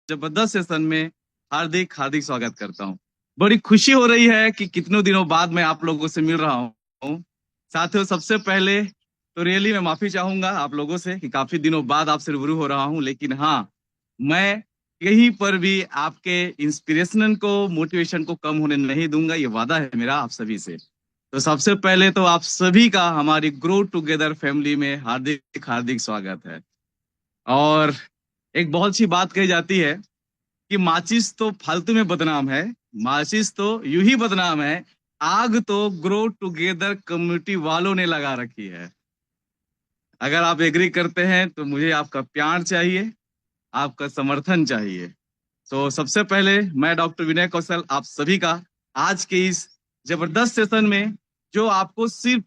जबरदस्त सेशन में हार्दिक हार्दिक स्वागत करता हूँ। बड़ी खुशी हो रही है कि कितनों दिनों बाद मैं आप लोगों से मिल रहा हूँ। साथियों, सबसे पहले तो रियली मैं माफी चाहूंगा आप लोगों से कि काफी दिनों बाद आपसे रूबरू हो रहा हूँ, लेकिन हाँ, मैं कहीं पर भी आपके इंस्पिरेशन को, मोटिवेशन को कम होने नहीं दूंगा। ये वादा है मेरा आप सभी से। तो सबसे पहले तो आप सभी का हमारी ग्रो टुगेदर फैमिली में हार्दिक हार्दिक स्वागत है। और एक बहुत सी बात कही जाती है कि माचिस तो फालतू में बदनाम है, माचिस तो यूं ही बदनाम है, आग तो ग्रो टुगेदर कम्युनिटी वालों ने लगा रखी है। अगर आप एग्री करते हैं तो मुझे आपका प्यार चाहिए, आपका समर्थन चाहिए। तो सबसे पहले मैं डॉक्टर विनय कौशल आप सभी का आज के इस जबरदस्त सेशन में, जो आपको सिर्फ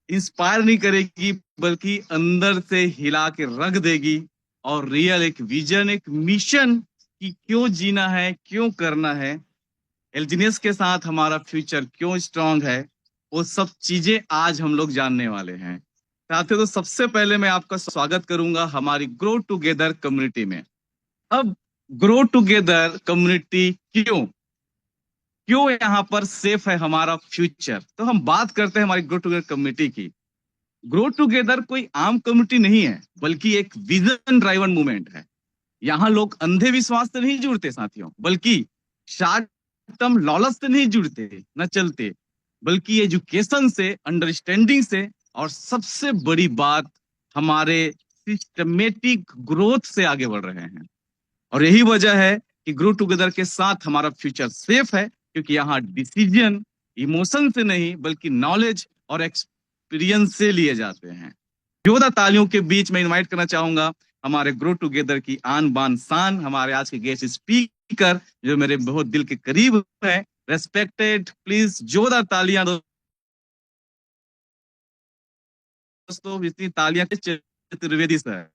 इंस्पायर नहीं करेगी बल्कि अंदर से हिला के रख देगी, और रियल एक विजन, एक मिशन कि क्यों जीना है, क्यों करना है, एल्जीनियस के साथ हमारा फ्यूचर क्यों स्ट्रांग है, वो सब चीजें आज हम लोग जानने वाले हैं। साथियों, तो सबसे पहले मैं आपका स्वागत करूंगा हमारी ग्रो टुगेदर कम्युनिटी में। अब ग्रो टुगेदर कम्युनिटी क्यों क्यों यहाँ पर सेफ है हमारा फ्यूचर, तो हम बात करते हैं हमारी ग्रो टुगेदर कम्युनिटी की। ग्रो टुगेदर कोई आम कम्युनिटी नहीं है, बल्कि एक विजन ड्राइवन मूवमेंट है। यहाँ लोग अंधे विश्वास से नहीं जुड़ते साथियों, बल्कि शार्ट टर्म लॉलच से नहीं जुड़ते, न चलते, बल्कि एजुकेशन से, अंडरस्टैंडिंग से, और सबसे बड़ी बात, हमारे सिस्टमेटिक ग्रोथ से आगे बढ़ रहे हैं। और यही वजह है कि ग्रो टुगेदर के साथ हमारा फ्यूचर सेफ है, क्योंकि यहाँ डिसीजन इमोशन से नहीं बल्कि नॉलेज और एक्सपीरियंस से लिए जाते हैं। जोरदार तालियों के बीच में इनवाइट करना चाहूंगा हमारे ग्रो टुगेदर की आन बान शान, हमारे आज के गेस्ट स्पीकर, जो मेरे बहुत दिल के करीब है। रेस्पेक्टेड, प्लीज जोरदार तालियां दोस्तों, इतनी तालियां चतुर्वेदी सर।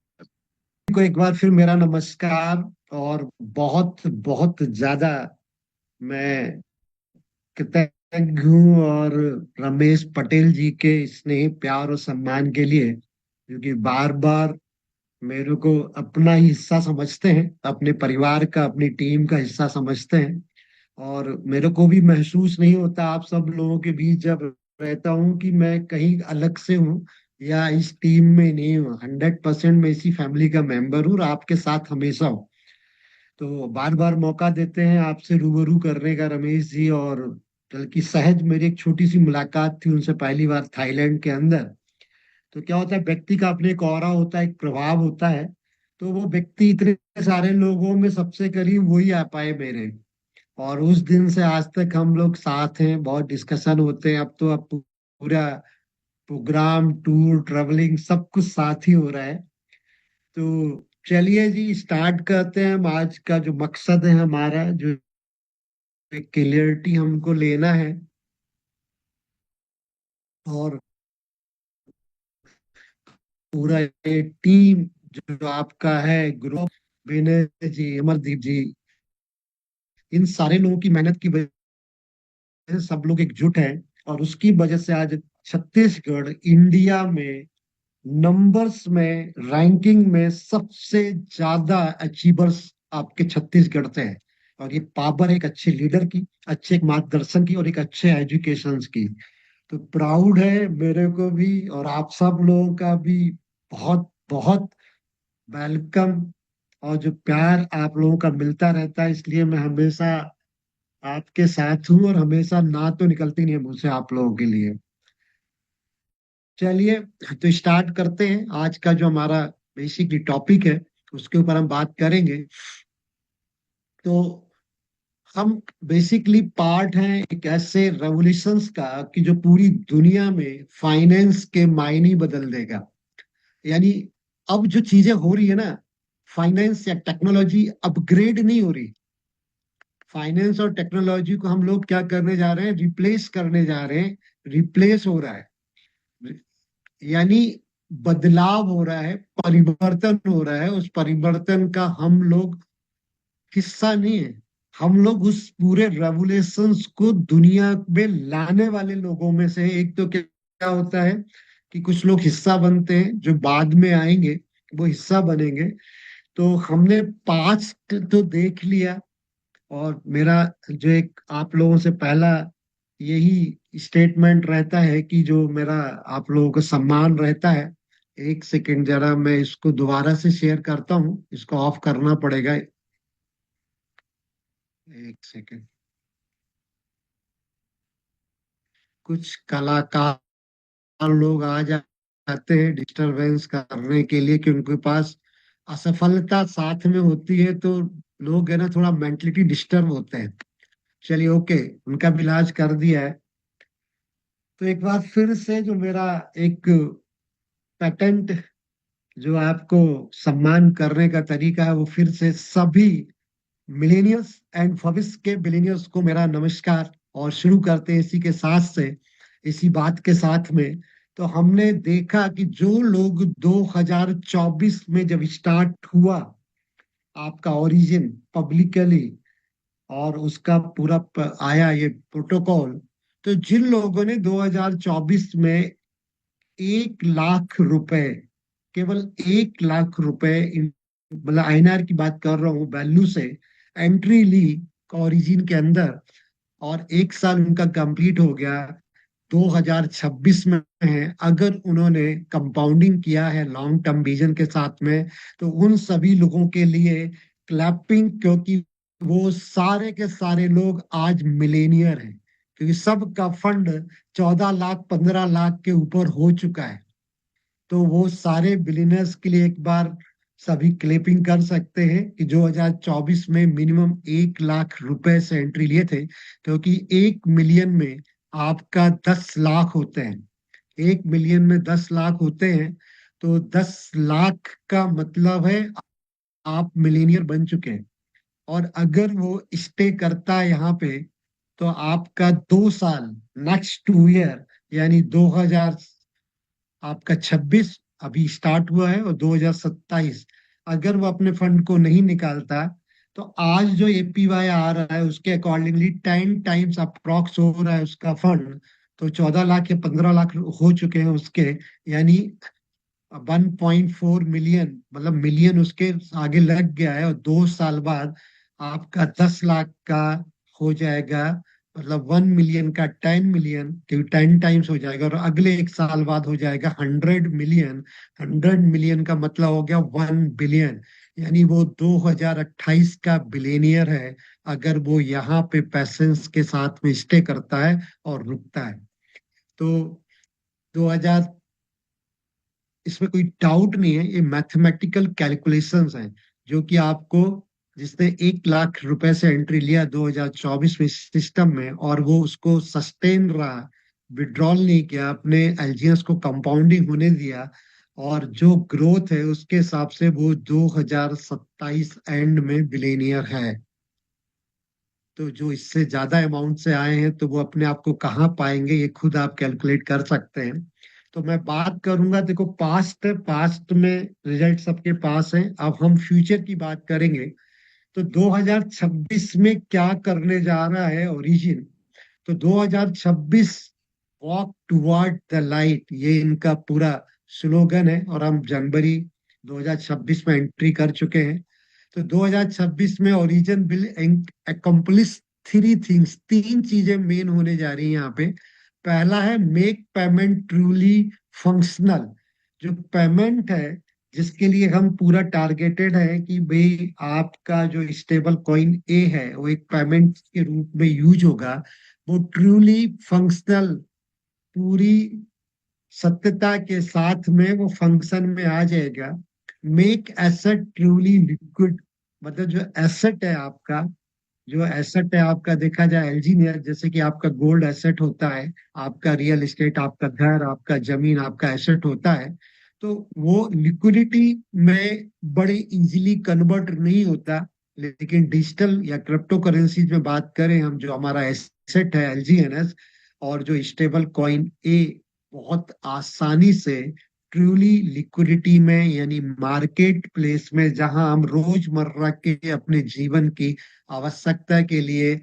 को एक बार फिर मेरा नमस्कार। और बहुत बहुत ज्यादा मैं कृतज्ञ हूँ और रमेश पटेल जी के स्नेह, प्यार और सम्मान के लिए, क्योंकि बार बार मेरे को अपना ही हिस्सा समझते हैं, अपने परिवार का, अपनी टीम का हिस्सा समझते हैं। और मेरे को भी महसूस नहीं होता आप सब लोगों के बीच जब रहता हूँ कि मैं कहीं अलग से हूँ या इस टीम में नहीं हूँ। 100% मैं इसी फैमिली का मेंबर हूँ और आपके साथ हमेशा हूँ। तो बार बार मौका देते हैं आपसे रूबरू करने का रमेश जी। और बल्कि सहज मेरी एक छोटी सी मुलाकात थी उनसे पहली बार थाईलैंड के अंदर। तो क्या होता है, व्यक्ति का अपने एक ऑरा होता है, एक प्रभाव होता है। तो वो व्यक्ति इतने सारे लोगों में सबसे करीब वही आ पाए मेरे। और उस दिन से आज तक हम लोग साथ हैं, बहुत डिस्कशन होते हैं। अब पूरा प्रोग्राम, टूर, ट्रेवलिंग सब कुछ साथ ही हो रहा है। तो चलिए जी, स्टार्ट करते हैं। हम आज का जो मकसद है हमारा, जो एक क्लियरिटी हमको लेना है। और पूरा ये टीम जो आपका है, ग्रुप, विनय जी, अमरदीप जी, इन सारे लोगों की मेहनत की वजह से सब लोग एकजुट हैं। और उसकी वजह से आज छत्तीसगढ़ इंडिया में नंबर्स में, रैंकिंग में सबसे ज्यादा अचीवर्स आपके छत्तीसगढ़ से है। और ये पावर है एक अच्छे लीडर की, अच्छे एक मार्गदर्शन की और एक अच्छे एजुकेशन की। तो प्राउड है मेरे को भी और आप सब लोगों का भी। बहुत बहुत वेलकम। और जो प्यार आप लोगों का मिलता रहता है, इसलिए मैं हमेशा आपके साथ हूँ और हमेशा ना तो निकलती नहीं है मुझसे आप लोगों के लिए। चलिए, तो स्टार्ट करते हैं। आज का जो हमारा बेसिकली टॉपिक है उसके ऊपर हम बात करेंगे। तो हम बेसिकली पार्ट हैं एक ऐसे रेवोल्यूशंस का कि जो पूरी दुनिया में फाइनेंस के मायने बदल देगा। यानी अब जो चीजें हो रही है ना, फाइनेंस या टेक्नोलॉजी अपग्रेड नहीं हो रही। फाइनेंस और टेक्नोलॉजी को हम लोग क्या करने जा रहे हैं, रिप्लेस करने जा रहे हैं। रिप्लेस हो रहा है, यानी बदलाव हो रहा है, परिवर्तन हो रहा है। उस परिवर्तन का हम लोग हिस्सा नहीं है। हम लोग उस पूरे रेवोल्यूशंस को दुनिया में लाने वाले लोगों में से एक। तो क्या क्या होता है कि कुछ लोग हिस्सा बनते हैं, जो बाद में आएंगे वो हिस्सा बनेंगे। तो हमने पास्ट तो देख लिया, और मेरा जो एक आप लोगों से पहला यही स्टेटमेंट रहता है कि जो मेरा आप लोगों का सम्मान रहता है। एक सेकंड, जरा मैं इसको दोबारा से शेयर करता हूँ, इसको ऑफ करना पड़ेगा। एक सेकंड। कुछ कलाकार लोग आ जाते हैं डिस्टरबेंस करने के लिए, कि उनके पास असफलता साथ में होती है, तो लोग है ना थोड़ा मेंटलिटी डिस्टर्ब होते हैं। चलिए, ओके, उनका भी इलाज कर दिया है। तो एक बार फिर से जो मेरा एक पेटेंट, जो आपको सम्मान करने का तरीका है, वो फिर से सभी मिलेनियल्स एंड भविष्य के बिलीनियर्स को मेरा नमस्कार। और शुरू करते हैं इसी के साथ से, इसी बात के साथ में। तो हमने देखा कि जो लोग 2024 में जब स्टार्ट हुआ आपका ओरिजिन पब्लिकली, और उसका पूरा आया ये प्रोटोकॉल, तो जिन लोगों ने 2024 में 1 लाख रुपए, केवल 1 लाख रुपए, मतलब आईएनआर की बात कर रहा हूँ, वैल्यू से एंट्री ली ओरिजिन के अंदर, और 1 साल उनका कंप्लीट हो गया, 2026 में है, अगर उन्होंने कंपाउंडिंग किया है लॉन्ग टर्म विजन के साथ में, तो उन सभी लोगों के लिए क्लैपिंग, क्योंकि वो सारे के सारे लोग आज मिलेनियर हैं, क्योंकि सबका फंड 14 लाख 15 लाख के ऊपर हो चुका है। तो वो सारे बिलियनर्स के लिए एक बार सभी क्लिपिंग कर सकते हैं कि 2024 में मिनिमम 1 लाख रुपए से एंट्री लिए थे, क्योंकि 1 मिलियन में आपका 10 लाख होते हैं। 1 मिलियन में 10 लाख होते हैं, तो 10 लाख का मतलब है आप मिलीनियर बन चुके हैं। और अगर वो स्टे करता है यहाँ पे, तो आपका 2 साल, नेक्स्ट 2 ईयर, यानी 2000 आपका 26 अभी स्टार्ट हुआ है, और 2027 अगर वो अपने फंड को नहीं निकालता, तो आज जो एपीवाई आ रहा है उसके अकॉर्डिंगली 10 टाइम्स अप्रॉक्स हो रहा है उसका फंड। तो 14 लाख या 15 लाख हो चुके हैं उसके, यानी 1.4 मिलियन, मतलब मिलियन उसके आगे लग गया है। और 2 साल बाद आपका 10 लाख का हो जाएगा, मतलब 1 मिलियन का 10 मिलियन, क्योंकि 10 टाइम्स हो जाएगा, और अगले 1 साल बाद हो जाएगा 100 मिलियन। 100 मिलियन का मतलब हो गया 1 बिलियन, यानी वो 2028 का बिलियनियर है, अगर वो यहाँ पे पैसेंस के साथ में स्टे करता है और रुकता है। तो 2000, इसमें कोई डाउट नहीं है, ये मैथमेटिकल कैलकुलेशंस हैं, जो कि आपको, जिसने 1 लाख रुपए से एंट्री लिया 2024 में सिस्टम में, और वो उसको सस्टेन रहा, विड्रॉल नहीं किया, अपने एलजीएस को कंपाउंडिंग होने दिया, और जो ग्रोथ है उसके हिसाब से वो 2027 एंड में बिलेनियर है। तो जो इससे ज्यादा अमाउंट से आए हैं, तो वो अपने आप को कहाँ पाएंगे, ये खुद आप कैलकुलेट कर सकते हैं। तो मैं बात करूंगा, देखो पास्ट, पास्ट में रिजल्ट सबके पास है, अब हम फ्यूचर की बात करेंगे। तो 2026 में क्या करने जा रहा है ओरिजिन। तो 2026 वॉक टुवर्ड द लाइट, ये इनका पूरा स्लोगन है, और हम जनवरी 2026 में एंट्री कर चुके हैं। तो 2026 में ओरिजिन विल अकम्प्लिश 3 थिंग्स, 3 चीजें मेन होने जा रही हैं यहाँ पे। पहला है मेक पेमेंट ट्रूली फंक्शनल। जो पेमेंट है, जिसके लिए हम पूरा टारगेटेड है कि भाई आपका जो स्टेबल कॉइन ए है वो एक पेमेंट के रूप में यूज होगा, वो ट्रूली फंक्शनल, पूरी सत्यता के साथ में वो फंक्शन में आ जाएगा। मेक एसेट ट्रूली लिक्विड, मतलब जो एसेट है आपका, जो एसेट है आपका, देखा जाए एलजी ने, जैसे कि आपका गोल्ड एसेट होता है, आपका रियल एस्टेट, आपका घर, आपका जमीन, आपका एसेट होता है, तो वो लिक्विडिटी में बड़े इजीली कन्वर्ट नहीं होता। लेकिन डिजिटल या क्रिप्टो करेंसीज में बात करें हम, जो हमारा एसेट है एलजीएनएस, और जो स्टेबल कॉइन ए, बहुत आसानी से ट्रूली लिक्विडिटी में, यानी मार्केट प्लेस में, जहां हम रोजमर्रा के अपने जीवन की आवश्यकता के लिए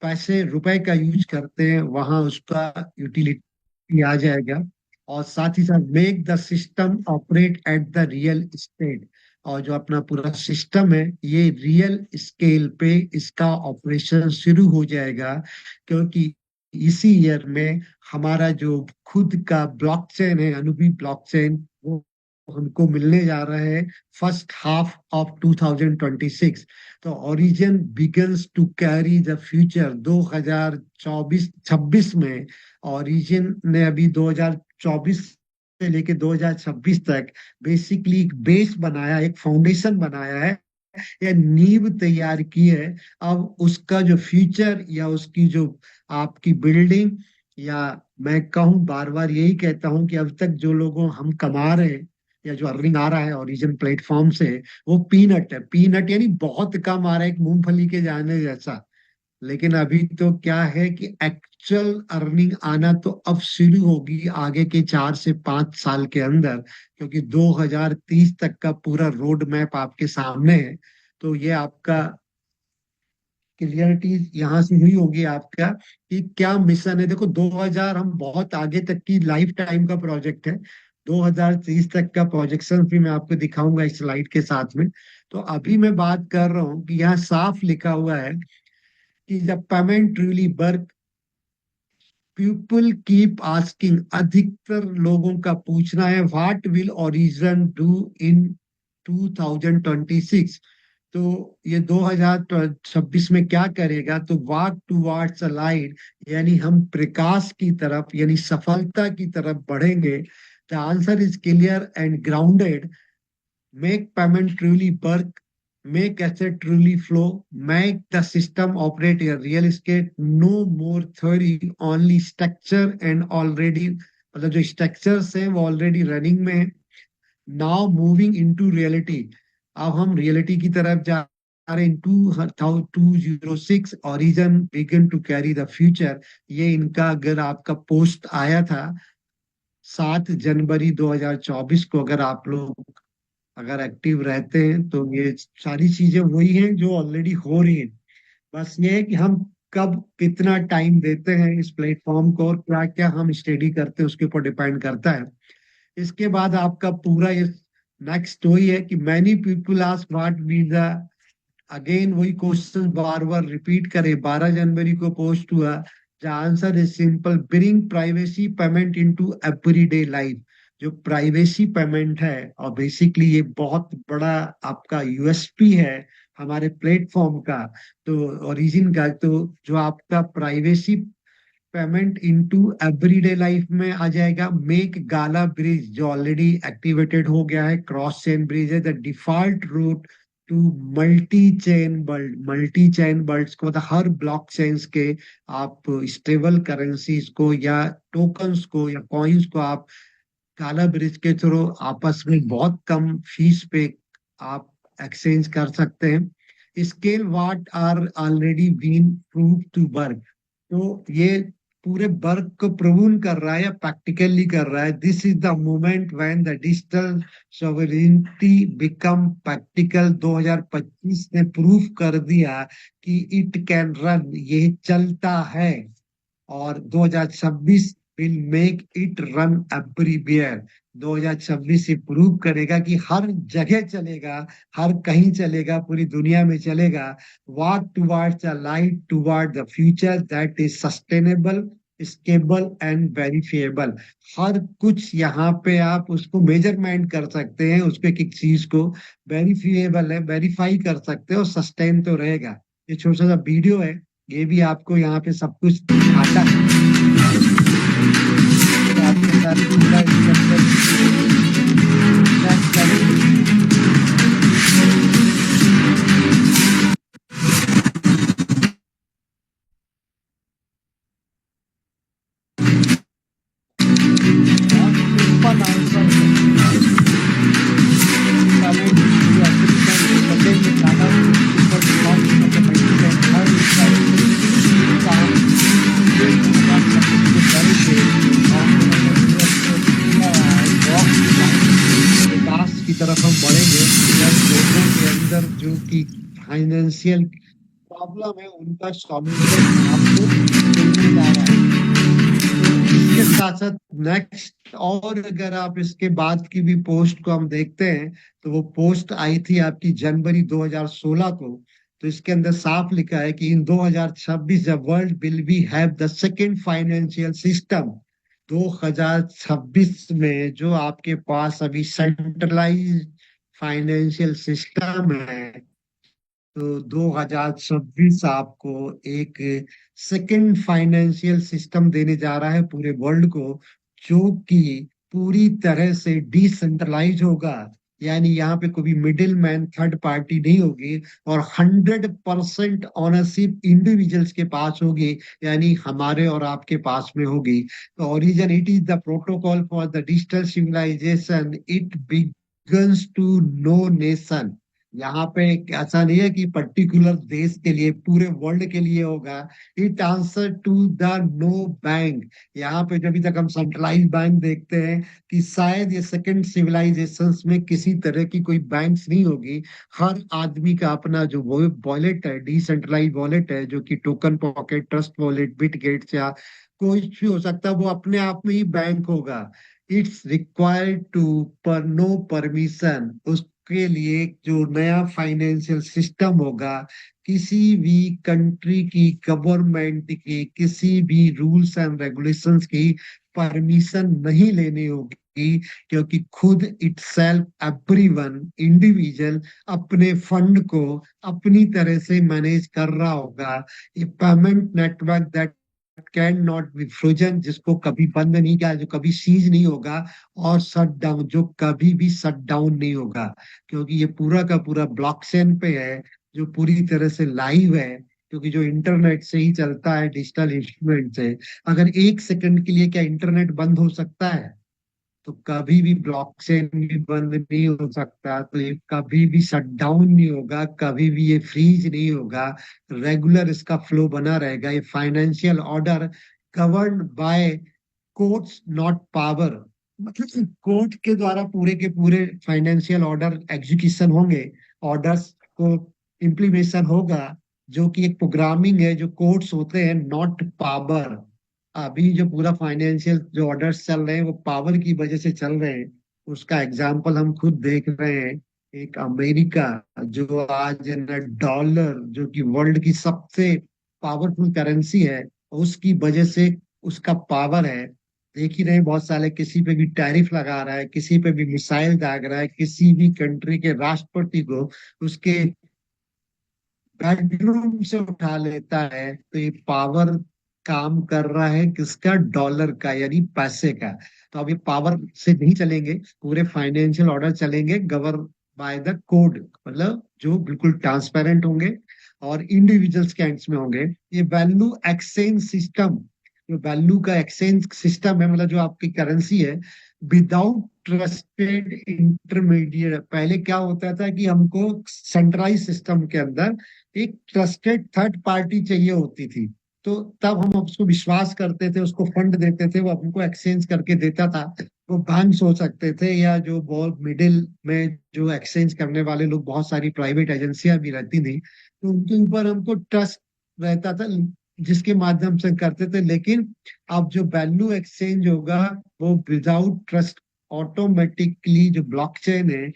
पैसे रुपए का यूज करते हैं, वहां उसका यूटिलिटी आ जाएगा। और साथ ही साथ make the system operate at the real estate, और जो अपना पूरा सिस्टम है ये रियल स्केल पे इसका ऑपरेशन शुरू हो जाएगा, क्योंकि इसी ईयर में हमारा जो खुद का ब्लॉकचेन है, अनुबी ब्लॉकचेन, वो हमको मिलने जा रहा है फर्स्ट हाफ ऑफ 2026। तो origin begins to carry the future 2024-26 में। ओरिजिन ने अभी 2024 से लेके 2026 तक बेसिकली एक बेस बनाया, एक फाउंडेशन बनाया है या नींव तैयार की है। अब उसका जो फ्यूचर या उसकी जो आपकी बिल्डिंग, या मैं कहूँ बार बार यही कहता हूँ कि अब तक जो लोगों हम कमा रहे हैं या जो अर्निंग आ रहा है ओरिजिन प्लेटफॉर्म से, वो पीनट है। पीनट यानी बहुत कम आ रहा है, एक मूंगफली के जाने जैसा। लेकिन अभी तो क्या है कि एक्चुअल अर्निंग आना तो अब शुरू होगी आगे के 4 से 5 साल के अंदर, क्योंकि 2030 तक का पूरा रोड मैप आपके सामने है। तो ये आपका क्लियरिटी यहाँ से हुई होगी आपका कि क्या मिशन है। देखो 2000 हम बहुत आगे तक की लाइफ टाइम का प्रोजेक्ट है, 2030 तक का प्रोजेक्शन भी मैं आपको दिखाऊंगा इस स्लाइड के साथ में। तो अभी मैं बात कर रहा हूँ कि यहाँ साफ लिखा हुआ है कि जब payment truly work, people keep asking, अधिकतर लोगों का पूछना है what will origin do in 2026। तो ये 2026 में क्या करेगा, तो वॉक टुवर्ड्स अ लाइट, यानी हम प्रकाश की तरफ यानी सफलता की तरफ बढ़ेंगे। The answer is clear and grounded, make payment truly work, make asset truly flow, make the system operate in real estate, no more theory, only structure and already, मतलब जो स्ट्रक्चर्स हैं वो ऑलरेडी रनिंग में है। Now moving into reality, अब हम reality की तरफ जा रहे हैं। 2006 origin began to carry the future, ये इनका अगर आपका पोस्ट आया था 7 जनवरी 2024 को। अगर आप लोग अगर एक्टिव रहते हैं तो ये सारी चीजें वही हैं जो ऑलरेडी हो रही हैं। बस ये है कि हम कब कितना टाइम देते हैं इस प्लेटफॉर्म को और क्या क्या हम स्टडी करते हैं उसके ऊपर डिपेंड करता है। इसके बाद आपका पूरा ये नेक्स्ट वही है कि many people ask what be the, again वही क्वेश्चन बार बार रिपीट करे। 12 जनवरी को पोस्ट हुआ, the answer is simple, bring privacy payment into everyday life. जो प्राइवेसी पेमेंट है, और बेसिकली ये बहुत बड़ा आपका यूएसपी है हमारे प्लेटफॉर्म का, तो ओरिजिन का। तो जो आपका privacy payment into everyday life में आ जाएगा। मेक गाला ब्रिज, जो ऑलरेडी एक्टिवेटेड हो गया है, क्रॉस चेन ब्रिज है, the default route to multi chain world. Multi chain worlds को मतलब हर ब्लॉक चेन्स के आप स्टेबल करेंसीज को या टोकन्स को या कॉइन्स को आप काला ब्रिज के थ्रू आपस में बहुत कम फीस पे आप एक्सचेंज कर सकते हैं। Scale what are already been prove to work, तो ये पूरे वर्क को प्रूवन कर रहा है या प्रैक्टिकली कर रहा है। This is the moment when the digital sovereignty become practical. 2025 ने प्रूव कर दिया कि इट कैन रन, ये चलता है। और 2026 will make it run everywhere. 2026 ये प्रूव करेगा कि हर जगह चलेगा, हर कहीं चलेगा, पूरी दुनिया में चलेगा। Walk towards a light, toward the future that is sustainable, stable and verifiable. हर कुछ यहाँ पे आप उसको मेजरमेंट कर सकते हैं, उसको एक एक चीज को वेरीफिएबल है, वेरीफाई कर सकते हैं और सस्टेन तो रहेगा। ये छोटा सा वीडियो है, ये भी आपको यहाँ पे सब कुछ दिखाता है। तो आपके साथ पूरा सिंपल आंसर की तरफ हम बढ़ेंगे। लोगों के अंदर जो कि फाइनेंशियल प्रॉब्लम है उनका सॉल्यूशन आपको मिलने जा रहा है। तो इसके साथ साथ नेक्स्ट, और अगर आप इसके बाद की भी पोस्ट को हम देखते हैं तो वो पोस्ट आई थी आपकी जनवरी 2016 को। तो इसके अंदर साफ लिखा है कि इन 2026 the world will be have the second financial system. 2026 में जो आपके पास अभी सेंट्रलाइज फाइनेंशियल सिस्टम है, तो 2026 आपको एक सेकंड फाइनेंशियल सिस्टम देने जा रहा है पूरे वर्ल्ड को, जो कि पूरी तरह से डिसेंट्रलाइज होगा। यानी यहाँ पे कोई मिडिल मैन, थर्ड पार्टी नहीं होगी, और 100% ऑनरशिप इंडिविजुअल्स के पास होगी, यानी हमारे और आपके पास में होगी। तो origin, it is the protocol for the digital civilization, it begins to no nation. यहाँ पे ऐसा नहीं है कि पर्टिकुलर देश के लिए, पूरे वर्ल्ड के लिए होगा। It answer to the no bank. यहाँ पे जब तक हम सेंट्रलाइज बैंक देखते हैं कि शायद ये सेकंड सिविलाइजेशंस में किसी तरह की कोई बैंक्स नहीं होगी। हर आदमी का अपना जो वो वॉलेट है, डिसेंट्रलाइज वॉलेट है, जो कि टोकन पॉकेट, ट्रस्ट वॉलेट, बिटगेट्स या कोई भी हो सकता है, वो अपने आप में ही बैंक होगा। इट्स रिक्वायर्ड टू पर नो परमिशन। के लिए जो नया फाइनेंशियल सिस्टम होगा, किसी भी कंट्री की गवर्नमेंट की, किसी भी रूल्स एंड रेगुलेशंस की परमिशन नहीं लेनी होगी, क्योंकि खुद इटसेल्फ एवरीवन इंडिविजुअल अपने फंड को अपनी तरह से मैनेज कर रहा होगा। ये payment network that can not be frozen, जिसको कभी बंद नहीं किया, जो कभी सीज नहीं होगा, और शट डाउन, जो कभी भी शट डाउन नहीं होगा, क्योंकि ये पूरा का पूरा ब्लॉकचेन पे है, जो पूरी तरह से लाइव है, क्योंकि जो इंटरनेट से ही चलता है, डिजिटल इंस्ट्रूमेंट से। अगर 1 सेकंड के लिए क्या इंटरनेट बंद हो सकता है? तो कभी भी ब्लॉकचेन भी बंद नहीं हो सकता, तो ये कभी भी शट डाउन नहीं होगा, कभी भी ये फ्रीज नहीं होगा। रेगुलर इसका फ्लो बना रहेगा। ये financial order govern by courts not power, मतलब कोर्ट के द्वारा पूरे के पूरे फाइनेंशियल ऑर्डर एग्जीक्यूशन होंगे, ऑर्डर्स को इम्प्लीमेशन होगा, जो कि एक प्रोग्रामिंग है। जो कोर्ट्स होते हैं नॉट पावर। अभी जो पूरा फाइनेंशियल जो ऑर्डर्स चल रहे हैं वो पावर की वजह से चल रहे हैं। उसका एग्जाम्पल हम खुद देख रहे हैं। एक अमेरिका, जो आज न डॉलर, जो कि वर्ल्ड की सबसे पावरफुल करेंसी है, उसकी वजह से उसका पावर है। देख ही रहे हैं, बहुत सारे किसी पे भी टैरिफ लगा रहा है, किसी पे भी मिसाइल दाग रहा है, किसी भी कंट्री के राष्ट्रपति को उसके बेडरूम से उठा लेता है। तो ये पावर काम कर रहा है किसका? डॉलर का, यानी पैसे का। तो अब ये पावर से नहीं चलेंगे, पूरे फाइनेंशियल ऑर्डर चलेंगे गवर्न बाय द कोड, मतलब जो बिल्कुल ट्रांसपेरेंट होंगे और इंडिविजुअल्स के हैंड्स में होंगे। ये वैल्यू एक्सचेंज सिस्टम, जो वैल्यू का एक्सचेंज सिस्टम है, मतलब जो आपकी करेंसी है, विदाउट ट्रस्टेड इंटरमीडिएट। पहले क्या होता था कि हमको सेंट्रलाइज सिस्टम के अंदर एक ट्रस्टेड थर्ड पार्टी चाहिए होती थी, तो तब हम उसको विश्वास करते थे, उसको फंड देते थे, वो हमको एक्सचेंज करके देता था। वो बैंक हो सकते थे, या जो बहुत मिडिल में जो एक्सचेंज करने वाले लोग, बहुत सारी प्राइवेट एजेंसियां भी रहती थी, तो उनके ऊपर हमको ट्रस्ट रहता था, जिसके माध्यम से करते थे। लेकिन अब जो वैल्यू एक्सचेंज होगा वो विदाउट ट्रस्ट, ऑटोमेटिकली जो ब्लॉकचेन है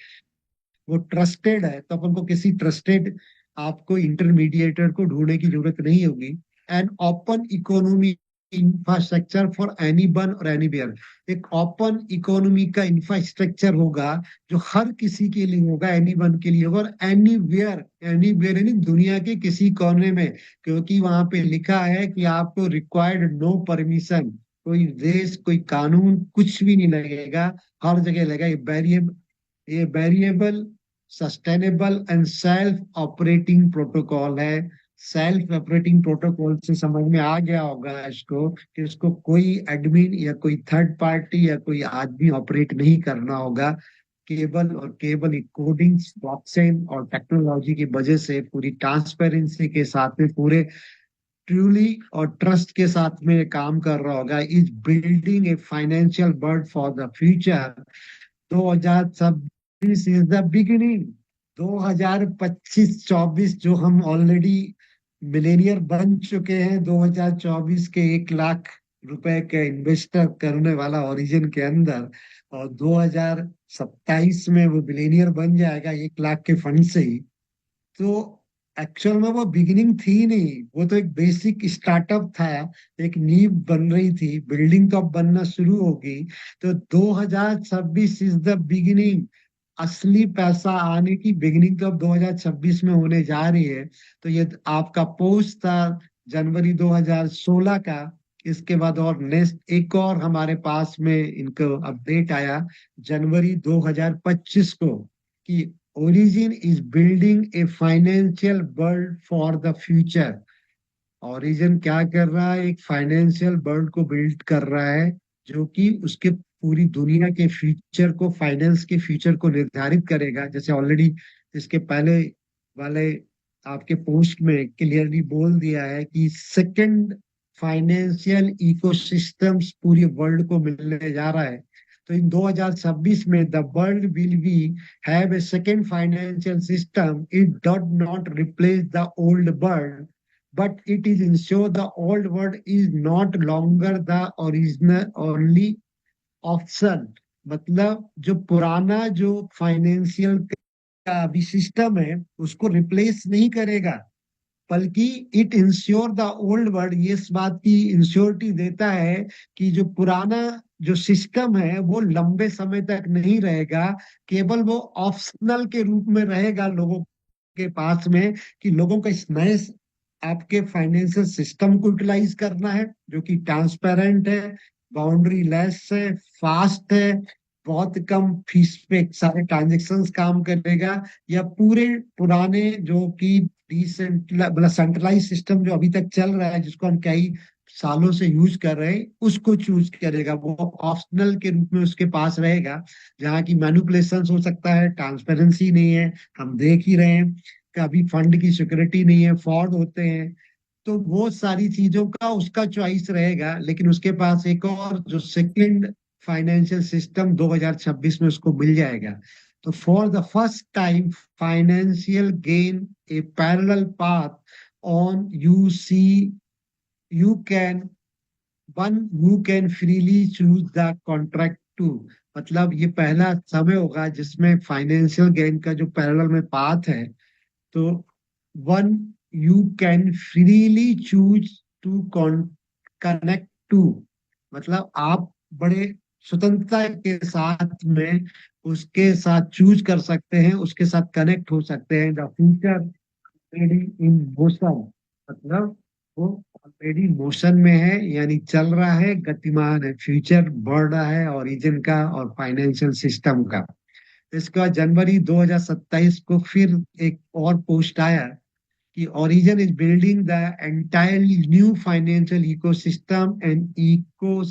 वो ट्रस्टेड है, तो अपन को किसी ट्रस्टेड आपको इंटरमीडिएटर को ढूंढने की जरूरत नहीं होगी। And open economy infrastructure for any one और एनी वेयर। एक ओपन इकोनॉमी का इंफ्रास्ट्रक्चर होगा जो हर किसी के लिए होगा, एनी वन के लिए होगा, और एनी वेयर, एनी वेयर यानी दुनिया के किसी कोने में, क्योंकि वहां पे लिखा है कि आपको रिक्वायर्ड नो परमिशन, कोई रेस, कोई कानून, कुछ भी नहीं लगेगा, हर जगह लगेगा। ये variable sustainable and self operating protocol है। सेल्फ ऑपरेटिंग प्रोटोकॉल से समझ में आ गया होगा इसको, कि इसको कोई एडमिन या कोई थर्ड पार्टी या कोई आदमी ऑपरेट नहीं करना होगा। केवल और केवल कोडिंग, ब्लॉकचेन और टेक्नोलॉजी की वजह से, पूरी ट्रांसपेरेंसी के साथ में, पूरे ट्रूली और ट्रस्ट के साथ में काम कर रहा होगा। Is building a financial world for the future. 2026 is the beginning. 2025-24 जो हम ऑलरेडी मिलेनियर बन चुके हैं, 2024 के 1 लाख रुपए के इन्वेस्टर करने वाला ओरिजिन के अंदर, और 2027 में वो बिलियनियर बन जाएगा 1 लाख के फंड से ही। तो एक्चुअल में वो बिगिनिंग थी नहीं, वो तो एक बेसिक स्टार्टअप था, एक नींव बन रही थी, बिल्डिंग तो अब बनना शुरू होगी। तो 2026 इज द बिगिनिंग, असली पैसा आने की बिगिनिंग तो अब 2026 में होने जा रही है। तो ये आपका पोस्ट था जनवरी 2016 का। इसके बाद और नेक्स्ट एक और हमारे पास में इनको अपडेट आया जनवरी 2025 को, कि origin is building a financial world for the future. Origin क्या कर रहा है, एक फाइनेंशियल वर्ल्ड को बिल्ड कर रहा है, जो कि उसके पूरी दुनिया के फ्यूचर को, फाइनेंस के फ्यूचर को निर्धारित करेगा। जैसे ऑलरेडी इसके पहले वाले आपके पोस्ट में क्लियरली बोल दिया है कि सेकंड फाइनेंशियल इकोसिस्टम्स पूरी वर्ल्ड को मिलने जा रहा है। तो इन 2026 में the world will be have a second financial system. It dot not replace the old world, but it is ensure the old word is not longer the original only option। मतलब जो पुराना जो फाइनेंशियल का अभी system है उसको replace नहीं करेगा, बल्कि it ensure the old word, ये इस बात की इंश्योरिटी देता है कि जो पुराना जो सिस्टम है वो लंबे समय तक नहीं रहेगा, केवल वो ऑप्शनल के रूप में रहेगा लोगों के पास में, कि लोगों को इस नए आपके फाइनेंशियल सिस्टम को यूटिलाइज करना है, जो कि ट्रांसपेरेंट है, बाउंड्री लेस है, फास्ट है, बहुत कम फीस पे सारे ट्रांजेक्शन्स काम करेगा, या पूरे पुराने जो कि मतलब सेंट्रलाइज सिस्टम जो अभी तक चल रहा है, जिसको हम कई सालों से यूज कर रहे हैं, उसको चूज करेगा। वो ऑप्शनल के रूप में उसके पास रहेगा, जहाँ की मैनिपुलेशन हो सकता है, ट्रांसपेरेंसी नहीं है, हम देख ही रहे हैं, कभी फंड की सिक्योरिटी नहीं है, फ्रॉड होते हैं। तो वो सारी चीजों का उसका चॉइस रहेगा, लेकिन उसके पास एक और जो सेकंड फाइनेंशियल सिस्टम 2026 में उसको मिल जाएगा। तो for the first time financial gain a parallel path on you see, you can one you can freely choose the contract to. मतलब ये पहला समय होगा जिसमें फाइनेंशियल गेन का जो पैरेलल में पाथ है, तो one you can freely choose to connect to, मतलब आप बड़े स्वतंत्रता के साथ में उसके साथ चूज कर सकते हैं, उसके साथ कनेक्ट हो सकते हैं। The future already in motion, मतलब वो ऑलरेडी मोशन में है, यानी चल रहा है, गतिमान है, फ्यूचर बढ़ रहा है ओरिजिन का और फाइनेंशियल सिस्टम का। इसके बाद जनवरी 2027 को फिर एक और पोस्ट आया कि origin is building the entirely new financial ecosystem and eco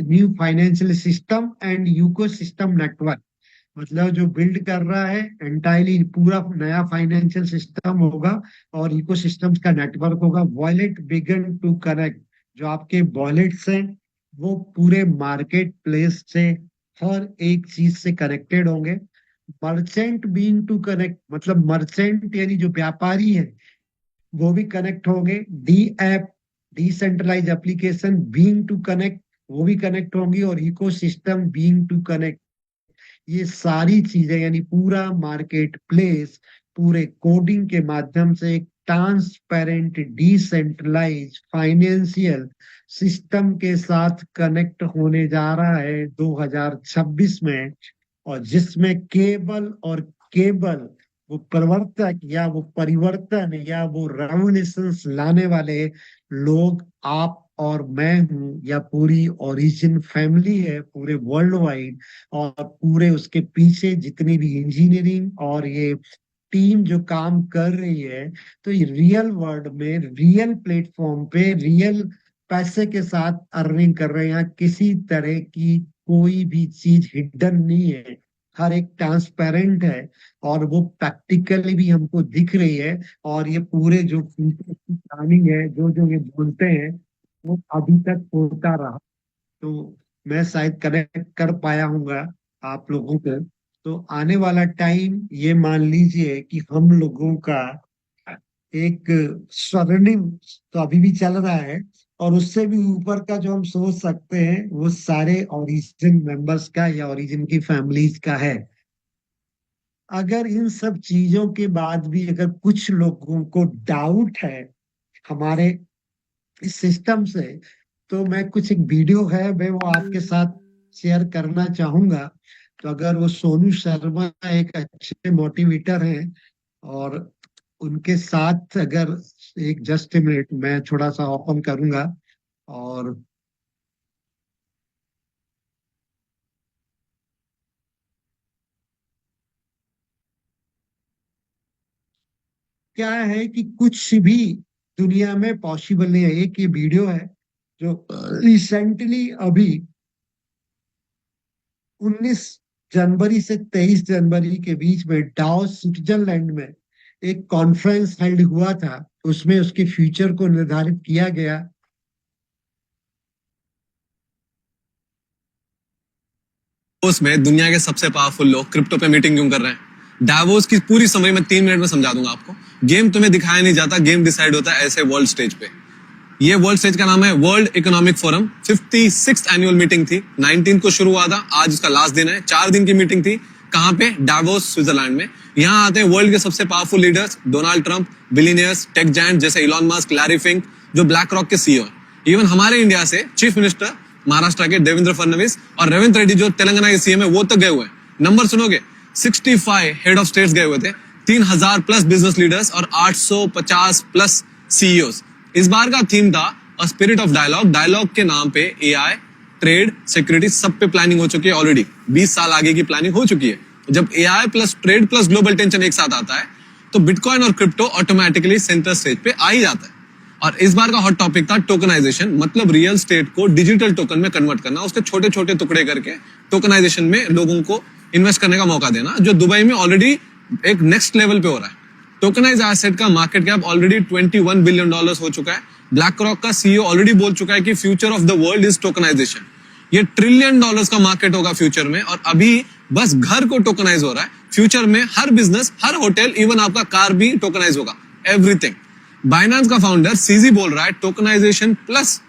new financial system and ecosystem network. मतलब जो बिल्ड कर रहा है एंटायरली पूरा नया फाइनेंशियल सिस्टम होगा और इकोसिस्टम्स का नेटवर्क होगा। वॉलेट बिगन टू कनेक्ट, जो आपके वॉलेट्स हैं वो पूरे मार्केट प्लेस से हर एक चीज से कनेक्टेड होंगे। मर्चेंट बीइंग टू कनेक्ट, मतलब मर्चेंट यानी जो व्यापारी है वो भी कनेक्ट होंगे। D app, decentralise application being to connect, वो भी कनेक्ट होंगी, और इकोसिस्टम बीइंग टू कनेक्ट। ये सारी चीजें यानी पूरा मार्केट प्लेस पूरे कोडिंग के माध्यम से एक ट्रांसपेरेंट डिसेंट्रलाइज फाइनेंशियल सिस्टम के साथ कनेक्ट होने जा रहा है 2026 में। और जिसमें केबल और केबल वो प्रवर्तक या वो परिवर्तन या वो रेवोल्यूशंस लाने वाले लोग आप और मैं हूं, या पूरी ओरिजिन फैमिली है पूरे वर्ल्ड वाइड, और पूरे उसके पीछे जितनी भी इंजीनियरिंग और ये टीम जो काम कर रही है। तो ये रियल वर्ल्ड में रियल प्लेटफॉर्म पे रियल पैसे के साथ अर्निंग कर रहे हैं। यहाँ किसी तरह की कोई भी चीज हिडन नहीं है, हर एक ट्रांसपेरेंट है, और वो प्रैक्टिकली भी हमको दिख रही है। और ये पूरे जो फ्यूचर की प्लानिंग है, जो जो ये बोलते हैं, वो अभी तक होता रहा। तो मैं शायद कनेक्ट कर पाया हूँगा आप लोगों को। तो आने वाला टाइम ये मान लीजिए कि हम लोगों का एक स्वर्णिम, तो अभी भी चल रहा है, और उससे भी ऊपर का जो हम सोच सकते हैं वो सारे ओरिजिन मेंबर्स का या ओरिजिन की फैमिलीज का है। अगर इन सब चीजों के बाद भी अगर कुछ लोगों को डाउट है हमारे इस सिस्टम से, तो मैं कुछ एक वीडियो है मैं वो आपके साथ शेयर करना चाहूंगा। तो अगर वो सोनू शर्मा एक अच्छे मोटिवेटर हैं, और उनके साथ अगर एक जस्ट मिनट मैं थोड़ा सा ओपन करूंगा। और क्या है कि कुछ भी दुनिया में पॉसिबल नहीं है। एक ये वीडियो है जो रिसेंटली अभी 19 जनवरी से 23 जनवरी के बीच में डावोस स्विट्जरलैंड में एक कॉन्फ्रेंस हेल्ड हुआ था। उसमें उसके फ्यूचर को निर्धारित किया गया। डावोस में दुनिया के सबसे पावरफुल लोग क्रिप्टो पे मीटिंग क्यों कर रहे हैं? डावोस की पूरी समरी में 3 मिनट में समझा दूंगा आपको। गेम तुम्हें दिखाया नहीं जाता, गेम डिसाइड होता है ऐसे वर्ल्ड स्टेज पे। ये वर्ल्ड स्टेज का नाम है world economic forum. 56th annual meeting थी, 19 को शुरू हुआ था, आज उसका लास्ट दिन है। 4 दिन की मीटिंग थी। कहाँ पे? डावोस स्विट्जरलैंड में। यहाँ आते हैं वर्ल्ड के सबसे powerful leaders, Donald Trump, billionaires, tech giant जैसे इलॉन मस्क, लैरी फिंक, जो ब्लैक रॉक के सीईओ हैं। इवन हमारे इंडिया से चीफ मिनिस्टर महाराष्ट्र के देवेंद्र फडणवीस और रेवंत रेड्डी जो तेलंगाना के सीएम है वो तक गए हुए हैं। नंबर सुनोगे, 65 हेड ऑफ स्टेट्स गए हुए थे, 3000 प्लस बिजनेस लीडर्स और 850 प्लस सीईओस। इस बार का थीम था a spirit of dialogue. Dialogue के नाम पे एआई, ट्रेड, सिक्योरिटी सब पे प्लानिंग हो चुकी है ऑलरेडी। 20 साल आगे की प्लानिंग हो चुकी है। जब AI plus trade plus global tension एक साथ आता है तो बिटकॉइन और क्रिप्टो ऑटोमेटिकली सेंटर स्टेज पे आ ही जाता है। और इस बार का हॉट टॉपिक था टोकनाइजेशन, मतलब रियल स्टेट को डिजिटल टोकन में कन्वर्ट करना, उसके छोटे छोटे टुकड़े करके टोकनाइजेशन में लोगों को इन्वेस्ट करने का मौका देना, जो दुबई में ऑलरेडी एक नेक्स्ट लेवल पे हो रहा है। टोकनाइज एसेट का मार्केट कैप ऑलरेडी $21 बिलियन हो चुका है। ब्लैक रॉक का सीईओ ऑलरेडी बोल चुका है कि future of the world is tokenisation. ये $1 ट्रिलियन का मार्केट होगा फ्यूचर में, और अभी बस घर को टोकनाइज हो रहा है। फ्यूचर में हर बिजनेस, हर होटल, इवन आपका कार भी टोकनाइज होगा, एवरीथिंग। बाइनेंस का फाउंडर सीजी बोल रहा है tokenisation plus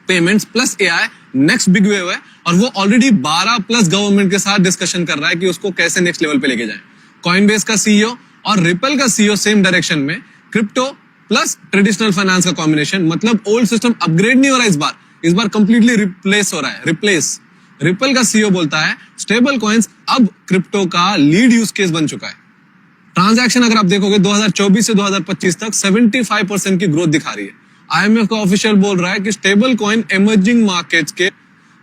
payments plus AI next big wave है, और वो ऑलरेडी 12 प्लस गवर्नमेंट के साथ डिस्कशन कर रहा है कि उसको कैसे नेक्स्ट लेवल पे लेके जाए। कॉइनबेस का सीईओ और रिपल का सीईओ सेम डायरेक्शन में, क्रिप्टो प्लस ट्रेडिशनल फाइनेंस का कॉम्बिनेशन, मतलब ओल्ड सिस्टम अपग्रेड नहीं हो रहा इस बार कंप्लीटली रिप्लेस हो रहा है, रिप्लेस। रिपल का सीईओ बोलता है स्टेबल कॉइन्स अब क्रिप्टो का लीड यूज केस बन चुका है। ट्रांजैक्शन अगर आप देखोगे 2024 से 2025 तक 75% की ग्रोथ दिखा रही है। आईएमएफ का ऑफिशियल बोल रहा है कि स्टेबल कॉइन इमर्जिंग मार्केट्स के,